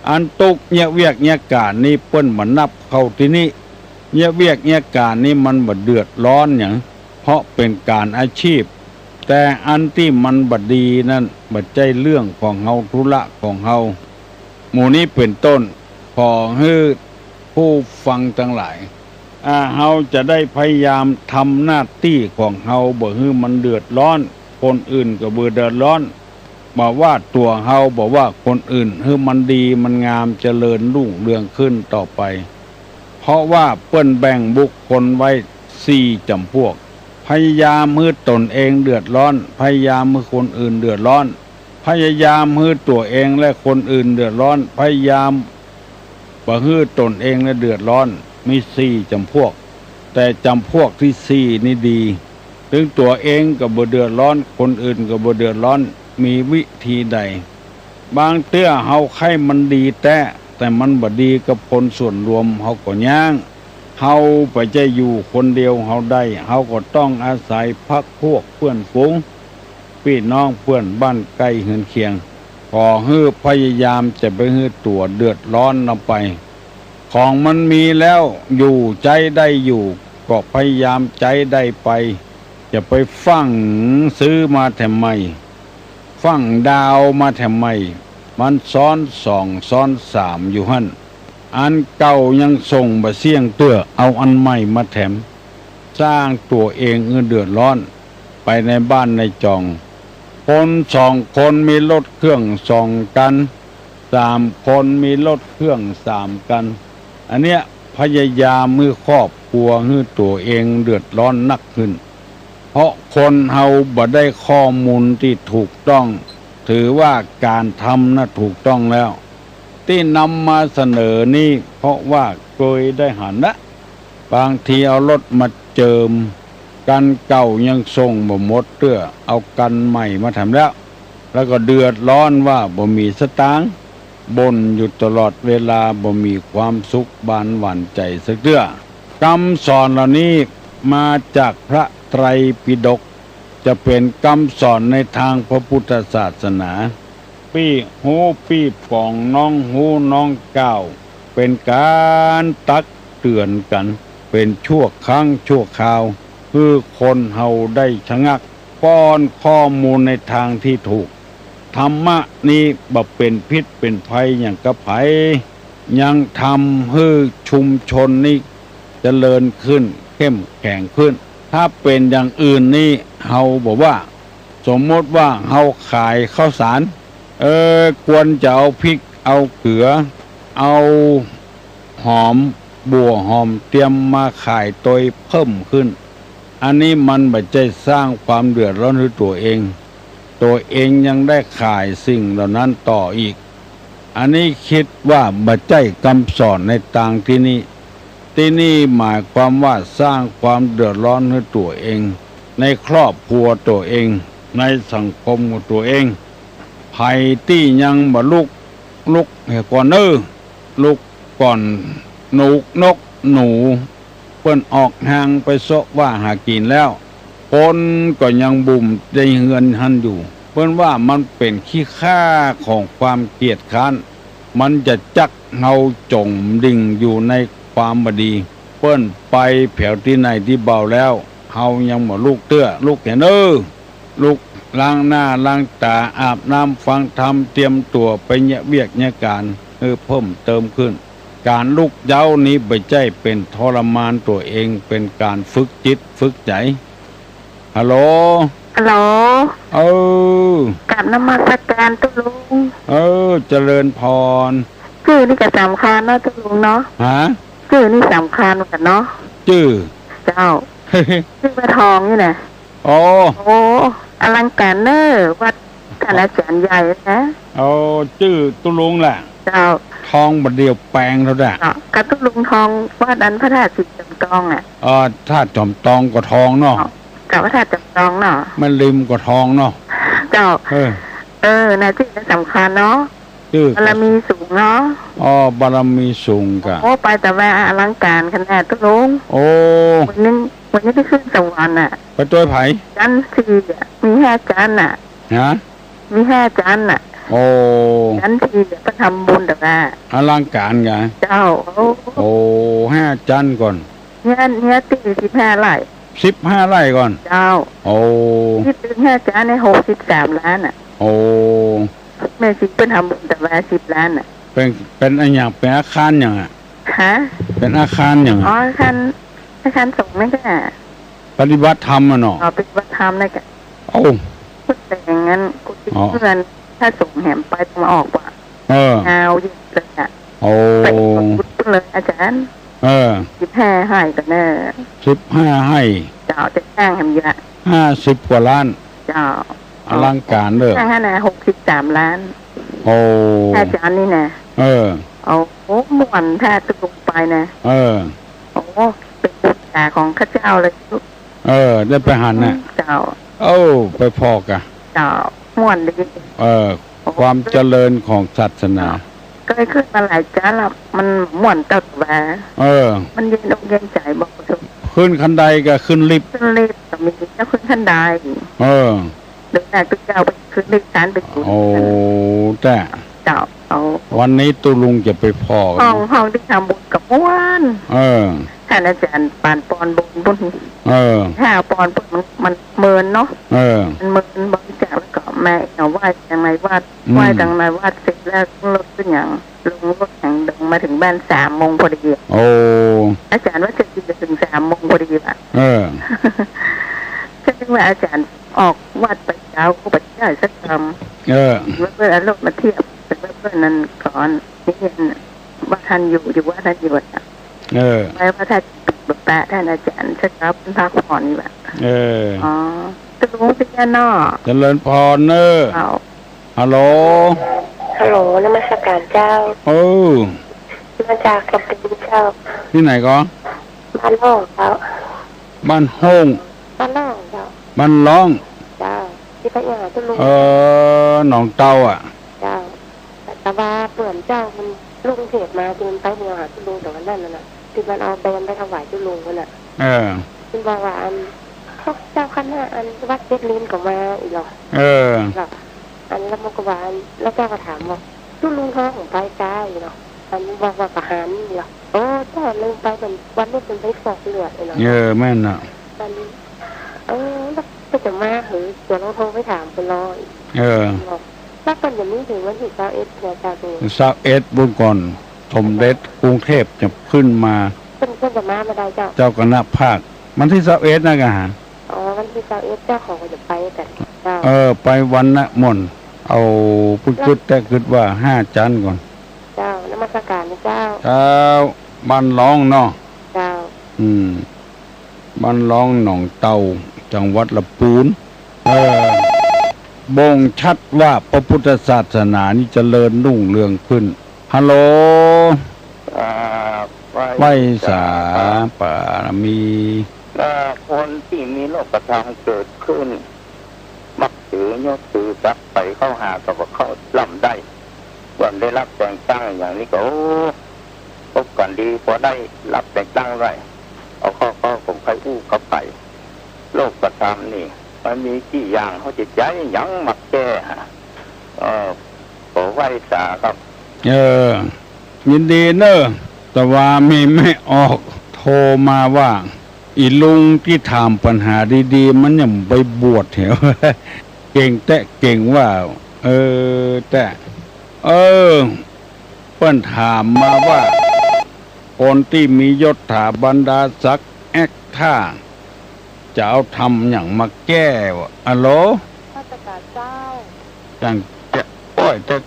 อันตุกเนี่ยเวียกเนี่ยการนี่เปิ้นมานับเข้าที่นี่เนี่ยเวียกเนี่ยการนี่มันบ่เดือดร้อนหยังเพราะเป็นการอาชีพแต่อันที่มันบ่ดีนั่นบ่ใช่เรื่องของเฮาธุระของเฮาหมู่นี้เป็นต้นขอให้ผู้ฟังทั้งหลายเฮาจะได้พยายามทำหน้าที่ของเฮาบ่ให้มันเดือดร้อนคนอื่นก็บ่เดือดร้อนบอกว่าตัวเฮาบอกว่าคนอื่นให้มันดีมันงามเจริญรุ่งเรืองขึ้นต่อไปเพราะว่าเปิ้นแบ่งบุคคลไว้4จำพวกพยายามให้ตนเองเดือดร้อนพยายามให้คนอื่นเดือดร้อนพยายามให้ตัวเองและคนอื่นเดือดร้อนพยายามบ่ให้ตนเองและเดือดร้อนมี4จำพวกแต่จำพวกที่4นี่ดี ถึงตัวเองก็บ่เดือดร้อนคนอื่นก็บ่เดือดร้อนมีวิธีใดบางเตื้อเฮาไข่มันดีแต่มันบ่ดีกับคนส่วนรวมเฮาก็ย่างเฮาไปจะอยู่คนเดียวเฮาได้เฮาก็ต้องอาศัยพรรคพวกเพื่อนฝูงพี่น้องเพื่อนบ้านใกล้เฮือนเคียงขอฮื้อพยายามจะไปฮื้อตัวเดือดร้อนนำไปของมันมีแล้วอยู่ใจได้อยู่ก็พยายามใจได้ไปจะไปฟังซื้อมาแถมไม่ฟังดาวมาแถมไม่มันซ้อนสองซ้อนสามอยู่หั่นอันเก่ายังส่งบะเสี่ยงเตื้อเอาอันใหม่มาแถมสร้างตัวเองเดือดร้อนไปในบ้านในจองคนสองคนมีรถเครื่องสองกันสามคนมีรถเครื่องสามกันอันเนี้ยพยายามมือครอบครัวให้ตัวเองเดือดร้อนนักขึ้นเพราะคนเฮาบ่ได้ข้อมูลที่ถูกต้องถือว่าการทำน่ะถูกต้องแล้วที่นำมาเสนอนี่เพราะว่าเคยได้หันนะบางทีเอารถมาเจิมกันเก่ายังส่งบ่หมดเตื้อเอากันใหม่มาทำแล้วก็เดือดร้อนว่าบ่มีสตางค์บ่นอยู่ตลอดเวลาบ่มีความสุขบานหวั่นใจสักเตื้อคำสอนเหล่านี้มาจากพระไตรปิฎกจะเป็นคำสอนในทางพระพุทธศาสนาปี้หูปี้ป่องน้องหูน้องก้าวเป็นการตักเตือนกันเป็นชั่วครั้งชั่วคราวคือคนเฮาได้ชะงักป้อนข้อมูลในทางที่ถูกธรรมะนี้บ่เป็นพิษเป็นภัยอย่างกระไผยังทำให้ชุมชนนี้เจริญขึ้นเข้มแข็งขึ้นถ้าเป็นอย่างอื่นนี่เฮาบอกว่าสมมติว่าเฮาขายข้าวสารควรจะเอาพริกเอาเกลือเอาหอมบัวหอมเตรียมมาขายตัวเพิ่มขึ้นอันนี้มันไม่ใช่สร้างความเดือดร้อนให้ตัวเองยังได้ขายสิ่งเหล่านั้นต่ออีกอันนี้คิดว่าบ่ใช่คำสอนในต่างที่นี่หมายความว่าสร้างความเดือดร้อนให้ตัวเองในครอบครัวตัวเองในสังคมของตัวเองภัยที่ยังบ่ลุกให้ก่อนลุกก่อนหนูนกหนูเปิ้นออกห่างไปเสาะว่าหากินแล้วคนก็ยังบุ่มใจเฮือนหันอยู่เปิ้นว่ามันเป็นขี้ข้าของความเกลียดค้านมันจะจักเฮาจมดิ่งอยู่ในความบดีเปิ้นไปแผ่วที่ไหนที่เบาแล้วเฮายังบ่ลูกเตื้อลูกเห็นลูกล้างหน้าล้างตาอาบน้ำฟังธรรมเตรียมตัวไปเนี่ยเวียกเนี่ยการเพิ่มเติมขึ้นการลุกเย้านี้ไม่ใช่เป็นทรมานตัวเองเป็นการฝึกจิตฝึกใจฮัลโหลกราบนมัสการตุลุงเจริญพรชื่อนี่ก็สำคัญเนาะตุลุงเนาะชื่อนี่สำคัญเหมือนกันเนาะชื่อเจ้า ชื่อพระทองนี่นะโอ้อลังการเนอวัดท่านอาจารย์ใหญ่นะชื่อตุลุงแหละเจ้าทองบัดเดียวแปลงเท่าไหร่กับตุลุงทองวัดนั้นพระธาตุสิจอมตองธาตุจอมตองก็ทองเนาะกับพระธาตุจอมตองเนาะมันริมก็ทองเนาะเจ้านะชื่อสำคัญเนาะบารมีสูงเนาะบารมีสูงกะไปแต่ว่าอลังการขนาดตุลุงวันนี้ไปขึ้นสวรรค์ไปตัวไผ่จันทร์4มี5จันทร์มี5จันทร์จันทร์4ไปทำบุญแต่ว่าอลังการไงเจ้า5จันทร์ก่อนเนี่ยตี15 ไร่15 ไร่ก่อนเจ้าที่ถึง5จันทร์ใน63 ล้านแม่สิเป็นทำบุญแต่ว่า10 ล้านเป็นอะไรอย่างเป็นอาคารอย่างเป็นอาคารอย่างอาคารส่งไม่ได้ปฏิบัติธรรมเนาะปฏิบัติธรรมได้กันพูดแต่อย่างนั้นกูติเพื่อนถ้าส่งแหมไปมาออกว่ะเอาอยู่เลยไปพูดเลยอาจารย์15 ให้กันแน่15 ให้เจ้าจะสร้างแหมเยอะ50 กว่าล้านเจ้าอลังการเลยสร้างนะ63 ล้านอาจารย์นี่นะม่วนถ้าตุกไปนะเป็นบุตรของข้าเจ้าเลย ได้ไปหันน่ะเจ้าไปพอกะเจ้าม่วนดีความเจริญของศาสนาเคยขึ้นมาหลายจ้าแล้วมันม่วนตัดแหวมันเย็นอกเย็นใจบอกถูกขึ้นคันใดก็ขึ้นลิฟต์ก็มีเจ้าขึ้นคันใดเดินหน้าตุ้เจ้าไปขึ้นลิฟต์ชั้นไปอยู่แต่เจ้าวันนี้ตุลุงจะไปพอห้องที่ทำบุญกับม่วนท่านอาจารย์ปานปอนบุญถ้าปอนมันเมินเนาะมันเมินบริจาคแล้วก็แม่เอาไหว้จังไรวาดเสร็จแล้วรถเป็นอย่างลงรถแข่งดึงมาถึงบ้าน3 โมงพอดีอาจารย์ว่าจะถึง3 โมงพอดีป่ะก็ถึงว่าอาจารย์ออกวัดไปเช้าก็ไปได้สักคำเพื่อรถมาเทียบแต่เพื่อนนั้นก่อนนี่เห็นว่าท่านอยู่ว่าท่านอยู่ไม่ว่าท่านแบบแปะท่านอาจารย์ชักรับพักผ่อนนี่แบบตะลุงพิจารณาเจริญพรเนอฮัลโหลนมัสการเจ้ามาจากกระปิงเจ้าที่ไหนก็บ้านห้องเจ้าบ้านห้องเจ้าบ้านร้องเจ้าที่พระยาตะลุงหนองเต้าเจ้าแต่ว่าเปื่อนเจ้ามันลุงเทศมาที่มันไปเมืองหาตะลุงแต่วันนั้นน่ะที่มันเอาแบนไปถวายตะลุงนั่นน่ะที่บอกว่าเจ้าคณะวัดเจ็ดลิ้นก็มาอีกหรออันแล้วมันก็ว่าแล้วเจ้าก็ถามว่าตะลุงท้องของไปจ้าอีกหรออันบอกว่าประหารนี่หรอเจ้าลืมไปเป็นวันนี้เป็นไปฟอกเลือดอีกหรอแม่นน่ะอันแล้วก็จะมาหรือจะเราโทรไปถามไปรอถ้าเป็นอย่างนี้ถึงวันที่21เนี่ยจ้าตัว21บุญก่อนสมเด็จกรุงเทพจะขึ้นมาเป็นจะมาไม่ได้เจ้าคณะภาคมันที่21นะกะฮะวันที่21เจ้าของจะไปแต่เจ้าไปวันนะมนเอาพุ่งกึดแต่กึดว่า5 จันก่อนเจ้านมัสการนะเจ้าบ้านร้องเนาะเจ้าบ้านร้องหนองเตาจังหวัดลำพูนบ่งชัดว่าพระพุทธศาสนานี่เจริญรุ่งเรืองขึ้นฮัลโหลไหว้สาปารมีคนที่มีโลกธรรมเกิดขึ้นมักถือยกถือจักไปเข้าหากับเข้าล่ำได้วันได้รับแต่งตั้งอย่างนี้ก็พบกันดีพอได้รับแต่งตั้งไรเอาข้อผมใครอู้เข้าไปโลกธรรมนี่มันมีกี่อย่างเขาจิตใจยังมักแก่ขอไหว้สาครับยินดีเนอะแต่ว่าไม่ออกโทรมาว่าอีลุงที่ถามปัญหาดีๆมันยังไปบวชเหรอเก่งเก่งว่าแต่เพิ่นถามมาว่าคนที่มียศถาบรรดาศักดิ์แอคท่าจะเอาทำอย่างมาแก้วะฮัลโหลนมัสการเจ้าจังจะ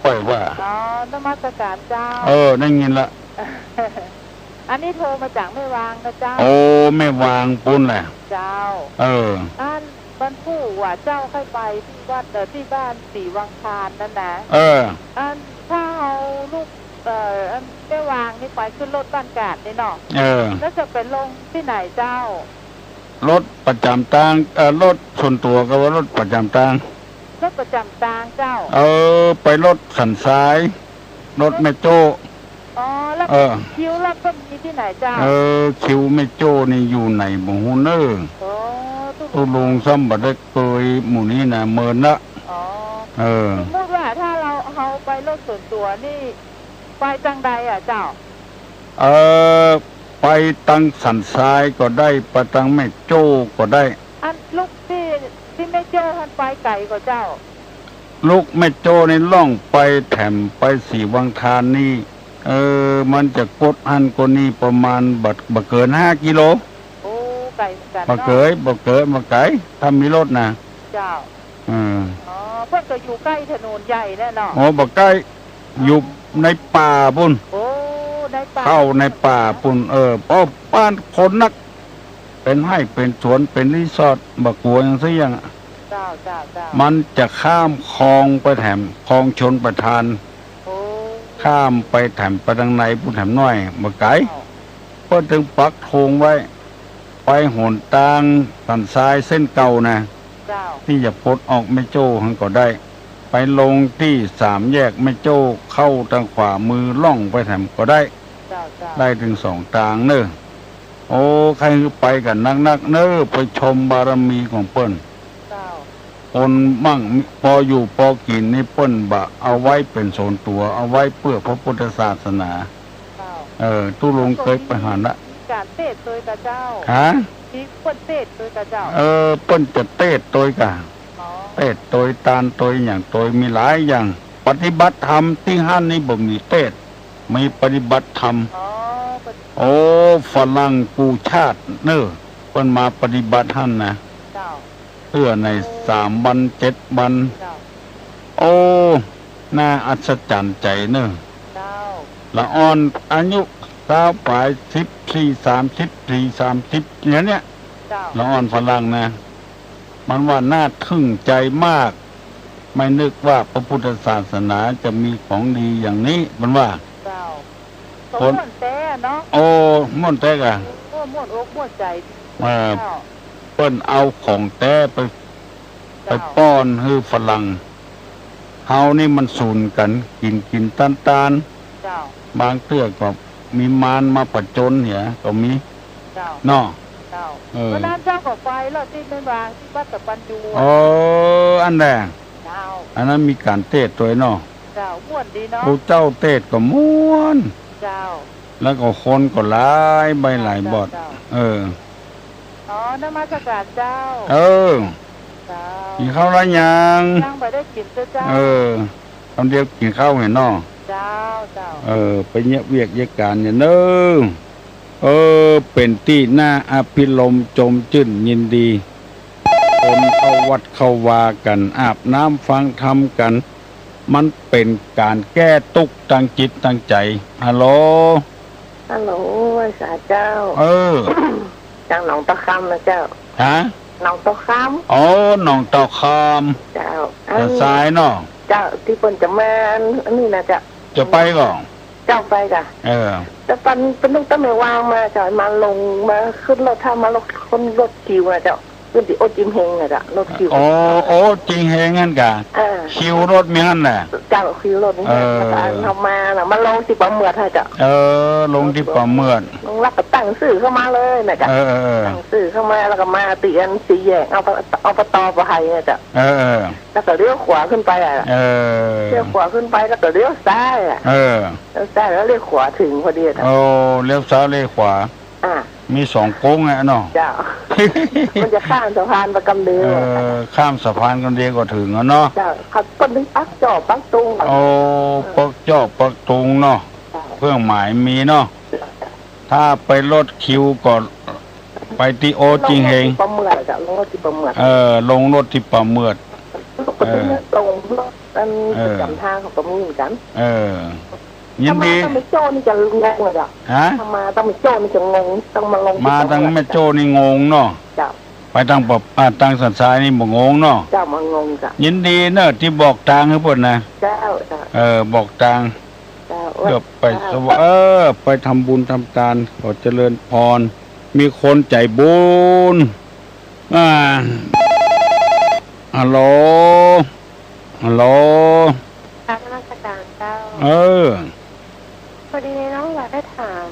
ก้อยว่านมัสการเจ้าได้ยินละอันนี้โทรมาจากแม่วางนะเจ้าแม่วางปุ้นแหละเจ้าอันบรรพูว่าเจ้าค่อยไปที่วัดที่บ้านสีวังคารนั่นนะอันถ้าเอาลูกอันแม่วางนี่ไปขึ้นรถบ้านกาดนี่เนาะแล้วจะไปลงที่ไหนเจ้ารถประจำทางรถส่วนตัวก็ว่ารถประจำทางรถประจำทางเจ้าไปรถสันซ้ายรถแม่โจ้แล้วคิวรับก็มีที่ไหนเจ้าคิวแม่โจ้นี่อยู่ไหนบ่ฮู้เน้อตุลุงซ้ำบ่ได้เคยหมู่นี้น่ะเมินละสมมติว่าถ้าเราไปรถส่วนตัวนี่ไปจังใดเจ้าไปตังสันทรายก็ได้ไปตังแม่โจ้ก็ได้อันลูกที่แม่โจ้ท่านไปไก่ก็เจ้าลูกแม่โจ้ในล่องไปแถมไปสีวังทานนี่มันจะกดอันกนี้ประมาณบ่เกิน5 กิโลไก่กันบ่เกินมาไกลถ้ามีรถนะเจ้าเพิ่นก็อยู่ใกล้ถนนใหญ่แน่นอนบ่ใกล้อยู่ในป่าพุ่นในป่าเข้าในป่าพุ่นเพราะบ้านคนนักเป็นให้เป็นสวนเป็นรีสอร์ทบ่กลัวอย่างซะอย่างเจ้ามันจะข้ามคลองไปแถมคลองชนประทานข้ามไปแถมไปทางในผู้แถมน้อยบ่ไกลเพิ่นถึงปักธงไว้ ไปหนทางสันทรายเส้นเก่านะ เจ้า ที่จะพดออกแม่โจ้หันก็ได้ ไปลงที่สามแยกแม่โจ้เข้าทางขวามือล่องไปแถมก็ได้ เจ้าเจ้า ได้ถึงสองทางเนอะโอ้ใครไปกันนักๆเนอะไปชมบารมีของเปิ้น เจ้า คนมั่งพออยู่พอกินนี่เปิ้นบะเอาไว้เป็นโซนตัวเอาไว้เพื่อพระพุทธศาสนา เจ้า ตู้ลงเคยไปหาละ มีการเทศโดยกับเจ้า ฮะ มีคนเทศโดยกับเจ้า เปิ้นจะเตดโดยกะ อ๋อ เตดโดยตาลโดยอย่างโดยมีหลายอย่าง ปฏิบัติธรรมที่ห้านนี่บ่มีเตดมีปฏิบัติธรรม อ๋อ โอ้ฝรั่งกูชาติเนอะเปิ้นมาปฏิบัติท่านนะ เจ้า เพื่อใน3 วัน7 วัน เจ้า โอ้น่าอัศจรรย์ใจเนอะ เจ้า ละอ่อนอายุปลาย14 30เนี่ย เจ้า ละอ่อนฝรั่งนะ มันว่าน่าทึ่งใจมาก ไม่นึกว่าพระพุทธศาสนาจะมีของดีอย่างนี้มันว่า เจ้าสมม่วนแต่เนาะ โอ้ม่วนแตกอะ โอ้ม่วนอกม่วนใจ เออ เจ้า เปิ้นเอาของแต้ไป เจ้า ป้อนให้ฝรั่งเฮานี่มันสูนกันกินตาน เจ้า บางเตื้อก็มีมารมาผจญเหียก็มี เจ้า เนาะ เจ้า เออ วันนั้นเจ้าก็ไปแล้วที่เป็นวางที่วัดตะปันยู โอ้อันแดง เจ้า อันนั้นมีการเทศตัวเนาะ เจ้าม่วนดีเนาะ ผู้เจ้าเทศก็ม่วน เจ้า แล้วก็คนก็หลายใบหลายบอด เจ้า เออ อ๋อนมัสการเจ้า เออ เจ้า กินข้าวแล้วยัง ยังไปได้กินเจ้า เออคำเดียวกินข้าวเห็นเนาะ เจ้าเจ้า ไปเงียบเวียกเยกการเนี่ยเนอะเป็นที่น่าอภิรมย์จมจื่นยินดี คนเข้าวัดเข้าวากันอาบน้ำฟังธรรมกัน มันเป็นการแก้ทุกข์ตั้งจิตตั้งใจฮัลโหล ฮัลโหลไอ้สาเจ้า จัง หนองตะคำนะเจ้า ฮะ หนองตะค อ๋อหนองตอคาม ำเจ้า จะซ้ายเนาะ เจ้าที่เพิ่นจะมาอันนี้นะเจ้า จะไปก่อน เจ้าไปกะ แต่ปันเป็นลูกตั้งแต่วางมาเจ้ามาลงมาขึ้นรถถ้ามาลงคนรถคิวนะเจ้าขึ้นที่โอจิมเฮงนะเจ้ารถคิว โอ้จริงเฮงั้นกะคิวรถมีงั้นแหละ เจ้าคิวรถนี่แล้วก็เอามาน่ะมาลงที่ปั๊มเมือดให้เจ้า ลงที่ป่าเมือด ลงรับก็ตั้งสื่อเข้ามาเลยนะเจ้าตั้งสื่อเข้ามาแล้วก็มาตีอันสีแยกเอาปตอไปให้นะเจ้าแล้วก็เลี้ยวขวาขึ้นไปอ่ะเลี้ยวขวาขึ้นไปแล้วก็เลี้ยวซ้ายอ่ะเลี้ยวซ้ายแล้วเลี้ยวขวาถึงพอดีอ่ะ เลี้ยวซ้ายเลี้ยวขวามี2 โค้งไงเนาะ เจ้า มันจะข้ามสะพานประกำเดือ ข้ามสะพานกันเดียวก็ถึงแล้วเนาะ เจ้าขับต้นนึงปักจอบปักตุง ปักจอบปักตุงเนาะเครื่องหมายมีเนาะถ้าไปรถคิวก่อนไปที่โอจิงเฮง ประเมือดจ้ะลงรถที่ประเมือด ลงรถที่ป่าเมือด ลงรถกันจำทางของประมือกัน ยินดี ถ้าไม่โจ้นี่จะงงเลยจ้ะ ฮะ ถ้ามาต้องไม่โจ้นี่จะงงต้องมาลง มาตั้งแม่โจ้นี่งงเนาะ เจ้า ไปตั้งปบตั้งสันทรายนี่บ่งงเนาะ เจ้ามางงจ้ะ ยินดีเนอะที่บอกทางให้เพิ่นนะ เจ้าจ้ะ บอกทาง เจ้า เพื่อไปไปทำบุญทำทานขอเจริญพร มีคนใจบุญฮัลโหลฮัลโหล ทางราชการเจ้า พอดีน้องอยากได้ถาม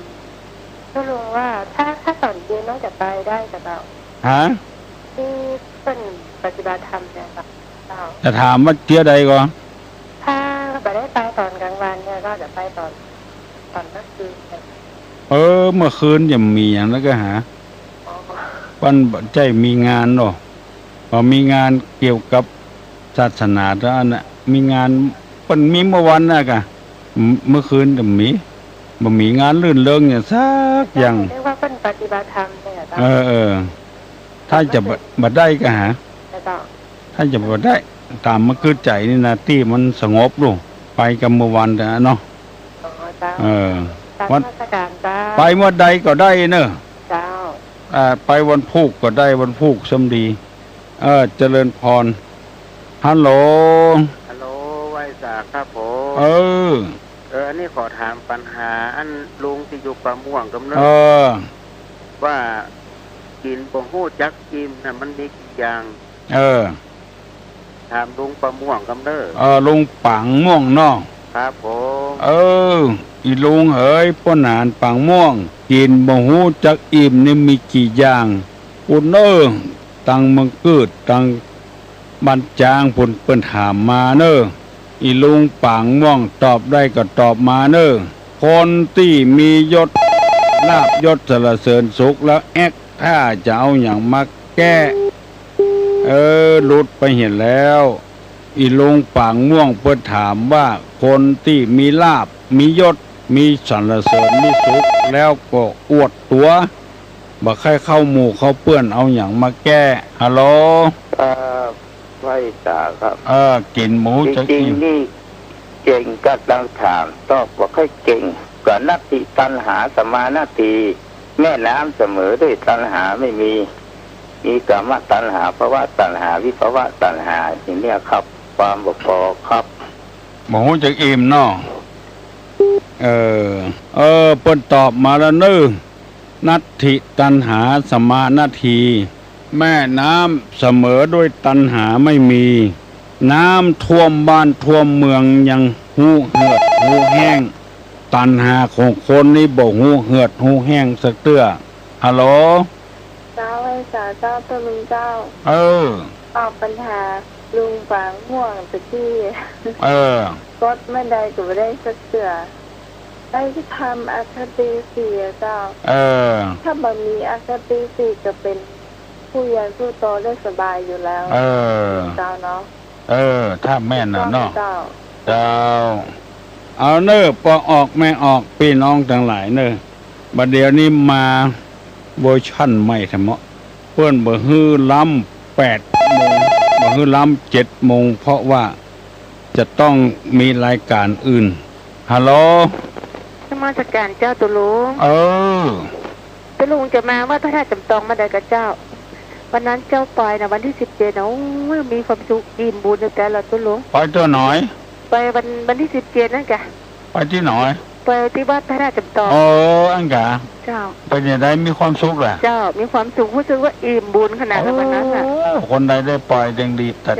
ก็รู้ว่าถ้าตอนเย็นน้องจะไปได้กับเรา ฮะ ที่เป็นปฏิบัติธรรมเนี่ยกับเรา จะถามว่าเที่ยวใดก่อน ถ้าไปได้ไปตอนกลางวันเนี่ยก็จะไปตอนเมื่อคืน เมื่อคืนจะมีอย่างแล้วก็หาวันใจมีงานเนาะพอมีงานเกี่ยวกับศาสนาแล้วน่ะมีงานมันมีเมื่อวันน่ะกะเมื่อคืนจะมีบ่มีงานลื่นเริงอย่างสักอย่าง เรียกว่าเป็นปฏิบัติธรรมเนี่ยถ้าจะบ่ได้ก็หาถ้าจะบ่ได้ตามมาคือใจนี่นะที่มันสงบลูกไปกับเมื่อวันแต่เนาะวันไปเมื่อใดก็ได้เนอะ เจ้าไปวันพุธก็ได้วันพุธสมดีเจริญพรฮัลโหลไว้สาครับผมอันนี้ขอถามปัญหาอันลุงที่อยู่ป่าม่วงกำเนิดว่า กินบ่ฮู้จักอิ่มน่ะมันมีกี่อย่างถามลุงประม่วงกำเด้อลุงปังม่วงเนาะครับผมอีลุงเอ๋ยป้อนานปังม่วงกินบ่ฮู้จักอิ่มนี่มีกี่อย่างปุ่นตังมังกึดตังบันจางปุ่นเปิ้นถามมาเนออีลุงปังม่วงตอบได้ก็ตอบมาเนอคนที่มียศลาภยศสรรเสริญสุขแล้วถ้าจะเอาอย่างมาแก้หลุดไปเห็นแล้วอีลุงปังม่วงเปิ้นถามว่าคนที่มีลาภมียศมีสรรเสริญมีสุขแล้วก็อวดตัวบ่ใครเข้าหมู่เข้าเปื้อนเอาอย่างมาแก้ฮัลโหลไว้ตาครับกินหมูจริงๆนี่เก่งก็ต้องถามตอบว่าค่อยเก่งกว่านัตติตัณหาสมานาทีแม่น้ำเสมอด้วยตัณหาไม่มีกามตัณหาภวะตัณหาวิภวะตัณหาอย่างนี้ครับความบ่พอครับหมูจะอิ่มเนาะเปิ้นตอบมาแล้วนึนัตถิตัณหาสมานาทีแม่น้ำเสมอด้วยตัณหาไม่มีน้ำท่วมบ้านท่วมเมืองยังหูเหือดหูแห้งตัณหาของคนนี่บ่หูเหือดหูแห้งสักเตื้อฮัลโหลเจ้าไอ้สาเจ้าตัวลุงเจ้าตอบปัญหาลุงปังม่วงตะกี้กดไม่ได้ก็ไม่ได้สักเตื้อได้ที่ทำอคติสี่เจ้าถ้าบ่มีอคติสี่ก็เป็นผู้ใหญ่ผู้โตได้สบายอยู่แล้วเจ้าเนาะถ้าแม่น่ะเนาะเจ้าเอาเนอปอออกแม่ออกพี่น้องทั้งหลายเนอบัดเดี๋ยวนี้มาเวอร์ชั่นใหม่ทั้งหมดเพื่อนบ่ฮื้อล้ำ8 โมงบ่ฮื้อล้ำ7 โมงเพราะว่าจะต้องมีรายการอื่นฮัลโหลนมัสการเจ้าตุลุงตุลุงจะมาว่าพระธาตุจำตองมาได้กับเจ้าวันนั้นเจ้าปล่อยนะวันที่17นะมีความสุขอิ่มบุญแต่ละตุลุงไปตัวหน่อยไปวันที่17นั่นแกไปที่หน่อยไปที่วัดพระธาตุจำตองอันกะเจ้าไปยังไงมีความสุขแหละเจ้ามีความสุขรู้สึกว่าอิ่มบุญขนาดวันนั้นน่ะคนใดได้ปล่อยยังดีแต่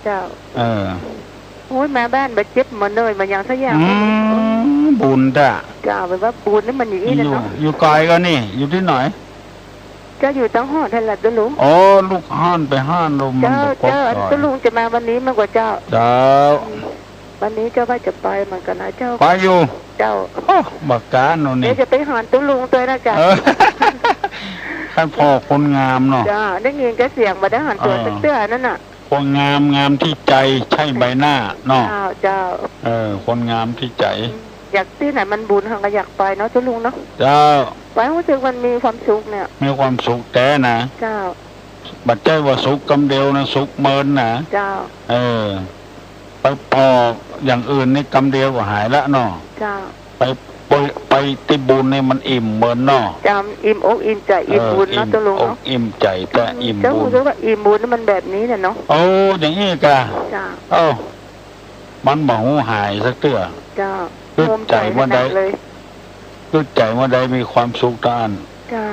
เจ้าโอ้ยมาบ้านมาเจ็บมาเนยมาอย่างสักอย่างบุญจ้ะเจ้าเป็นว่าบุญนี่มันอย่างนี้นะเนาะอยู่ไกลก็นี่อยู่ที่ไหนจะอยู่ตั้งห้องทันหลับตุลุงลูกห้านไปห้านลมเจ้าตุลุงจะมาวันนี้มากกว่าเจ้าวันนี้เจ้าว่าจะไปเหมือนกันนะเจ้าไปอยู่เจ้าบักการโน่นนี่เดี๋ยวจะไปหอนตุลุงตัวนะจ๊ะท่านพ่อคนงามเนาะจ้าได้ยินแกเสียงมาได้หันตัวเตื้อนั่นน่ะคนงามที่ใจใช่ใบหน้าเนาะเจ้าคนงามที่ใจอยากที่ไหนมันบุญทางก็อยากไปเนาะตุลุงเนาะเจ้าไปรู้สึกมันมีความสุขเนี่ยมีความสุขแต่นะเจ้าบัดใจว่าสุขกำเดียวนะสุขเมินนะเจ้าไปปอกอย่างอื่นในกำเดียวก็หายละเนาะเจ้าไปติบุญเนี่ยมันอิ่มเมินเนาะจำอิ่มอกอิ่มใจอิ่มบุญเนาะตุลุงเนาะอิ่มใจแต่อิ่มบุญเจ้ารู้สึกว่าอิ่มบุญมันแบบนี้เนาะอย่างนี้กะเจ้ามันหมองหายสักเตื้อเจ้าตึกใจว่าใดตึกใจว่าใดมีความสุขท่านเจ้า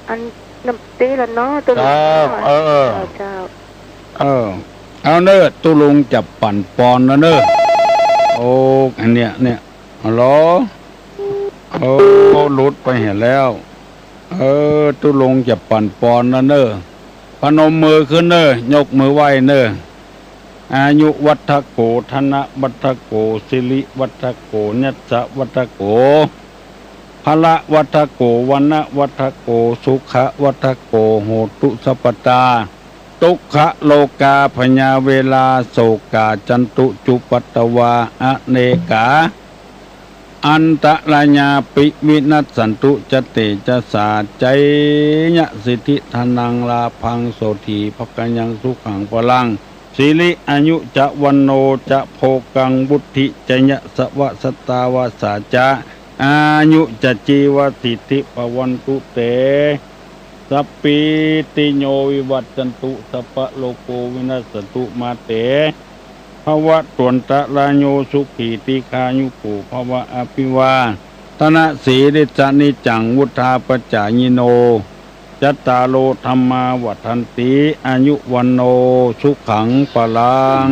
อันน้ำตีละเนาะตุลุงเจ้าเอาเนอตุลุงจับปั่นปอนนะเนออันเนี้ยฮัลโหลหลุดไปเห็นแล้วตุลุงจับปั่นปอนนะเนอพนมมือขึ้นเนอยกมือไหว้เนออายุวัฏโกธนะวัฏโกสิริวัฏโกญัสสะวัฏโกพละวัฏโกวันนะวัฏโกสุขะวัฏโกโหตุสัพพตาทุกขโลกาพญาเวลาโศกาจันตุจุปัตตวาอเนกาอันตรญาปิวินัสสันตุจเตจะสาใจยะสิทธิธนังลาพังโสถีภกัญญังสุขังพลังสิริอายุจะวันโนจะโภกังบุติจะยะสวะสตาวาสาจะอายุจะจีวติทิปวันตุเตสัพพิติโยวิวัตจันตุสัพพะโลโกวินัสสตุมาเตภวะตวนตะลาโยสุขีติคายุโกภวะอภิวาทนะสีริจานิจังวุธาปจายิโน จัตตาโลธรรมาวัฏันติอายุวันโนสุขังปลัง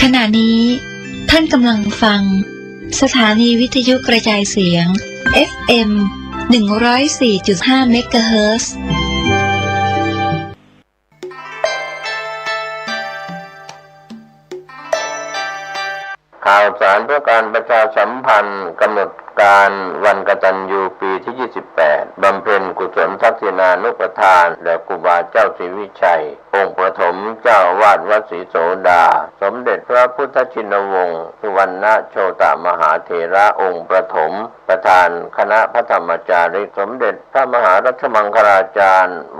ขณะนี้ท่านกำลังฟังสถานีวิทยุกระจายเสียง FM 104.5 เมกะเฮิรตซ์ ข่าวสารเพื่อการประชาสัมพันธ์กำหนดการวันกตัญญูปีที่ 28 บำเพ็ญกุศลทักษิณานุปทานแด่ครูบาเจ้าศรีวิชัย องค์ประถมเจ้าอาวาสวัดศรีโสดา สมเด็จพระพุทธชินวงศ์สุวรรณโชตมหาเถระองค์ประถมประธานคณะพระธรรมจาริก สมเด็จพระมหารัชมังคลาจารย์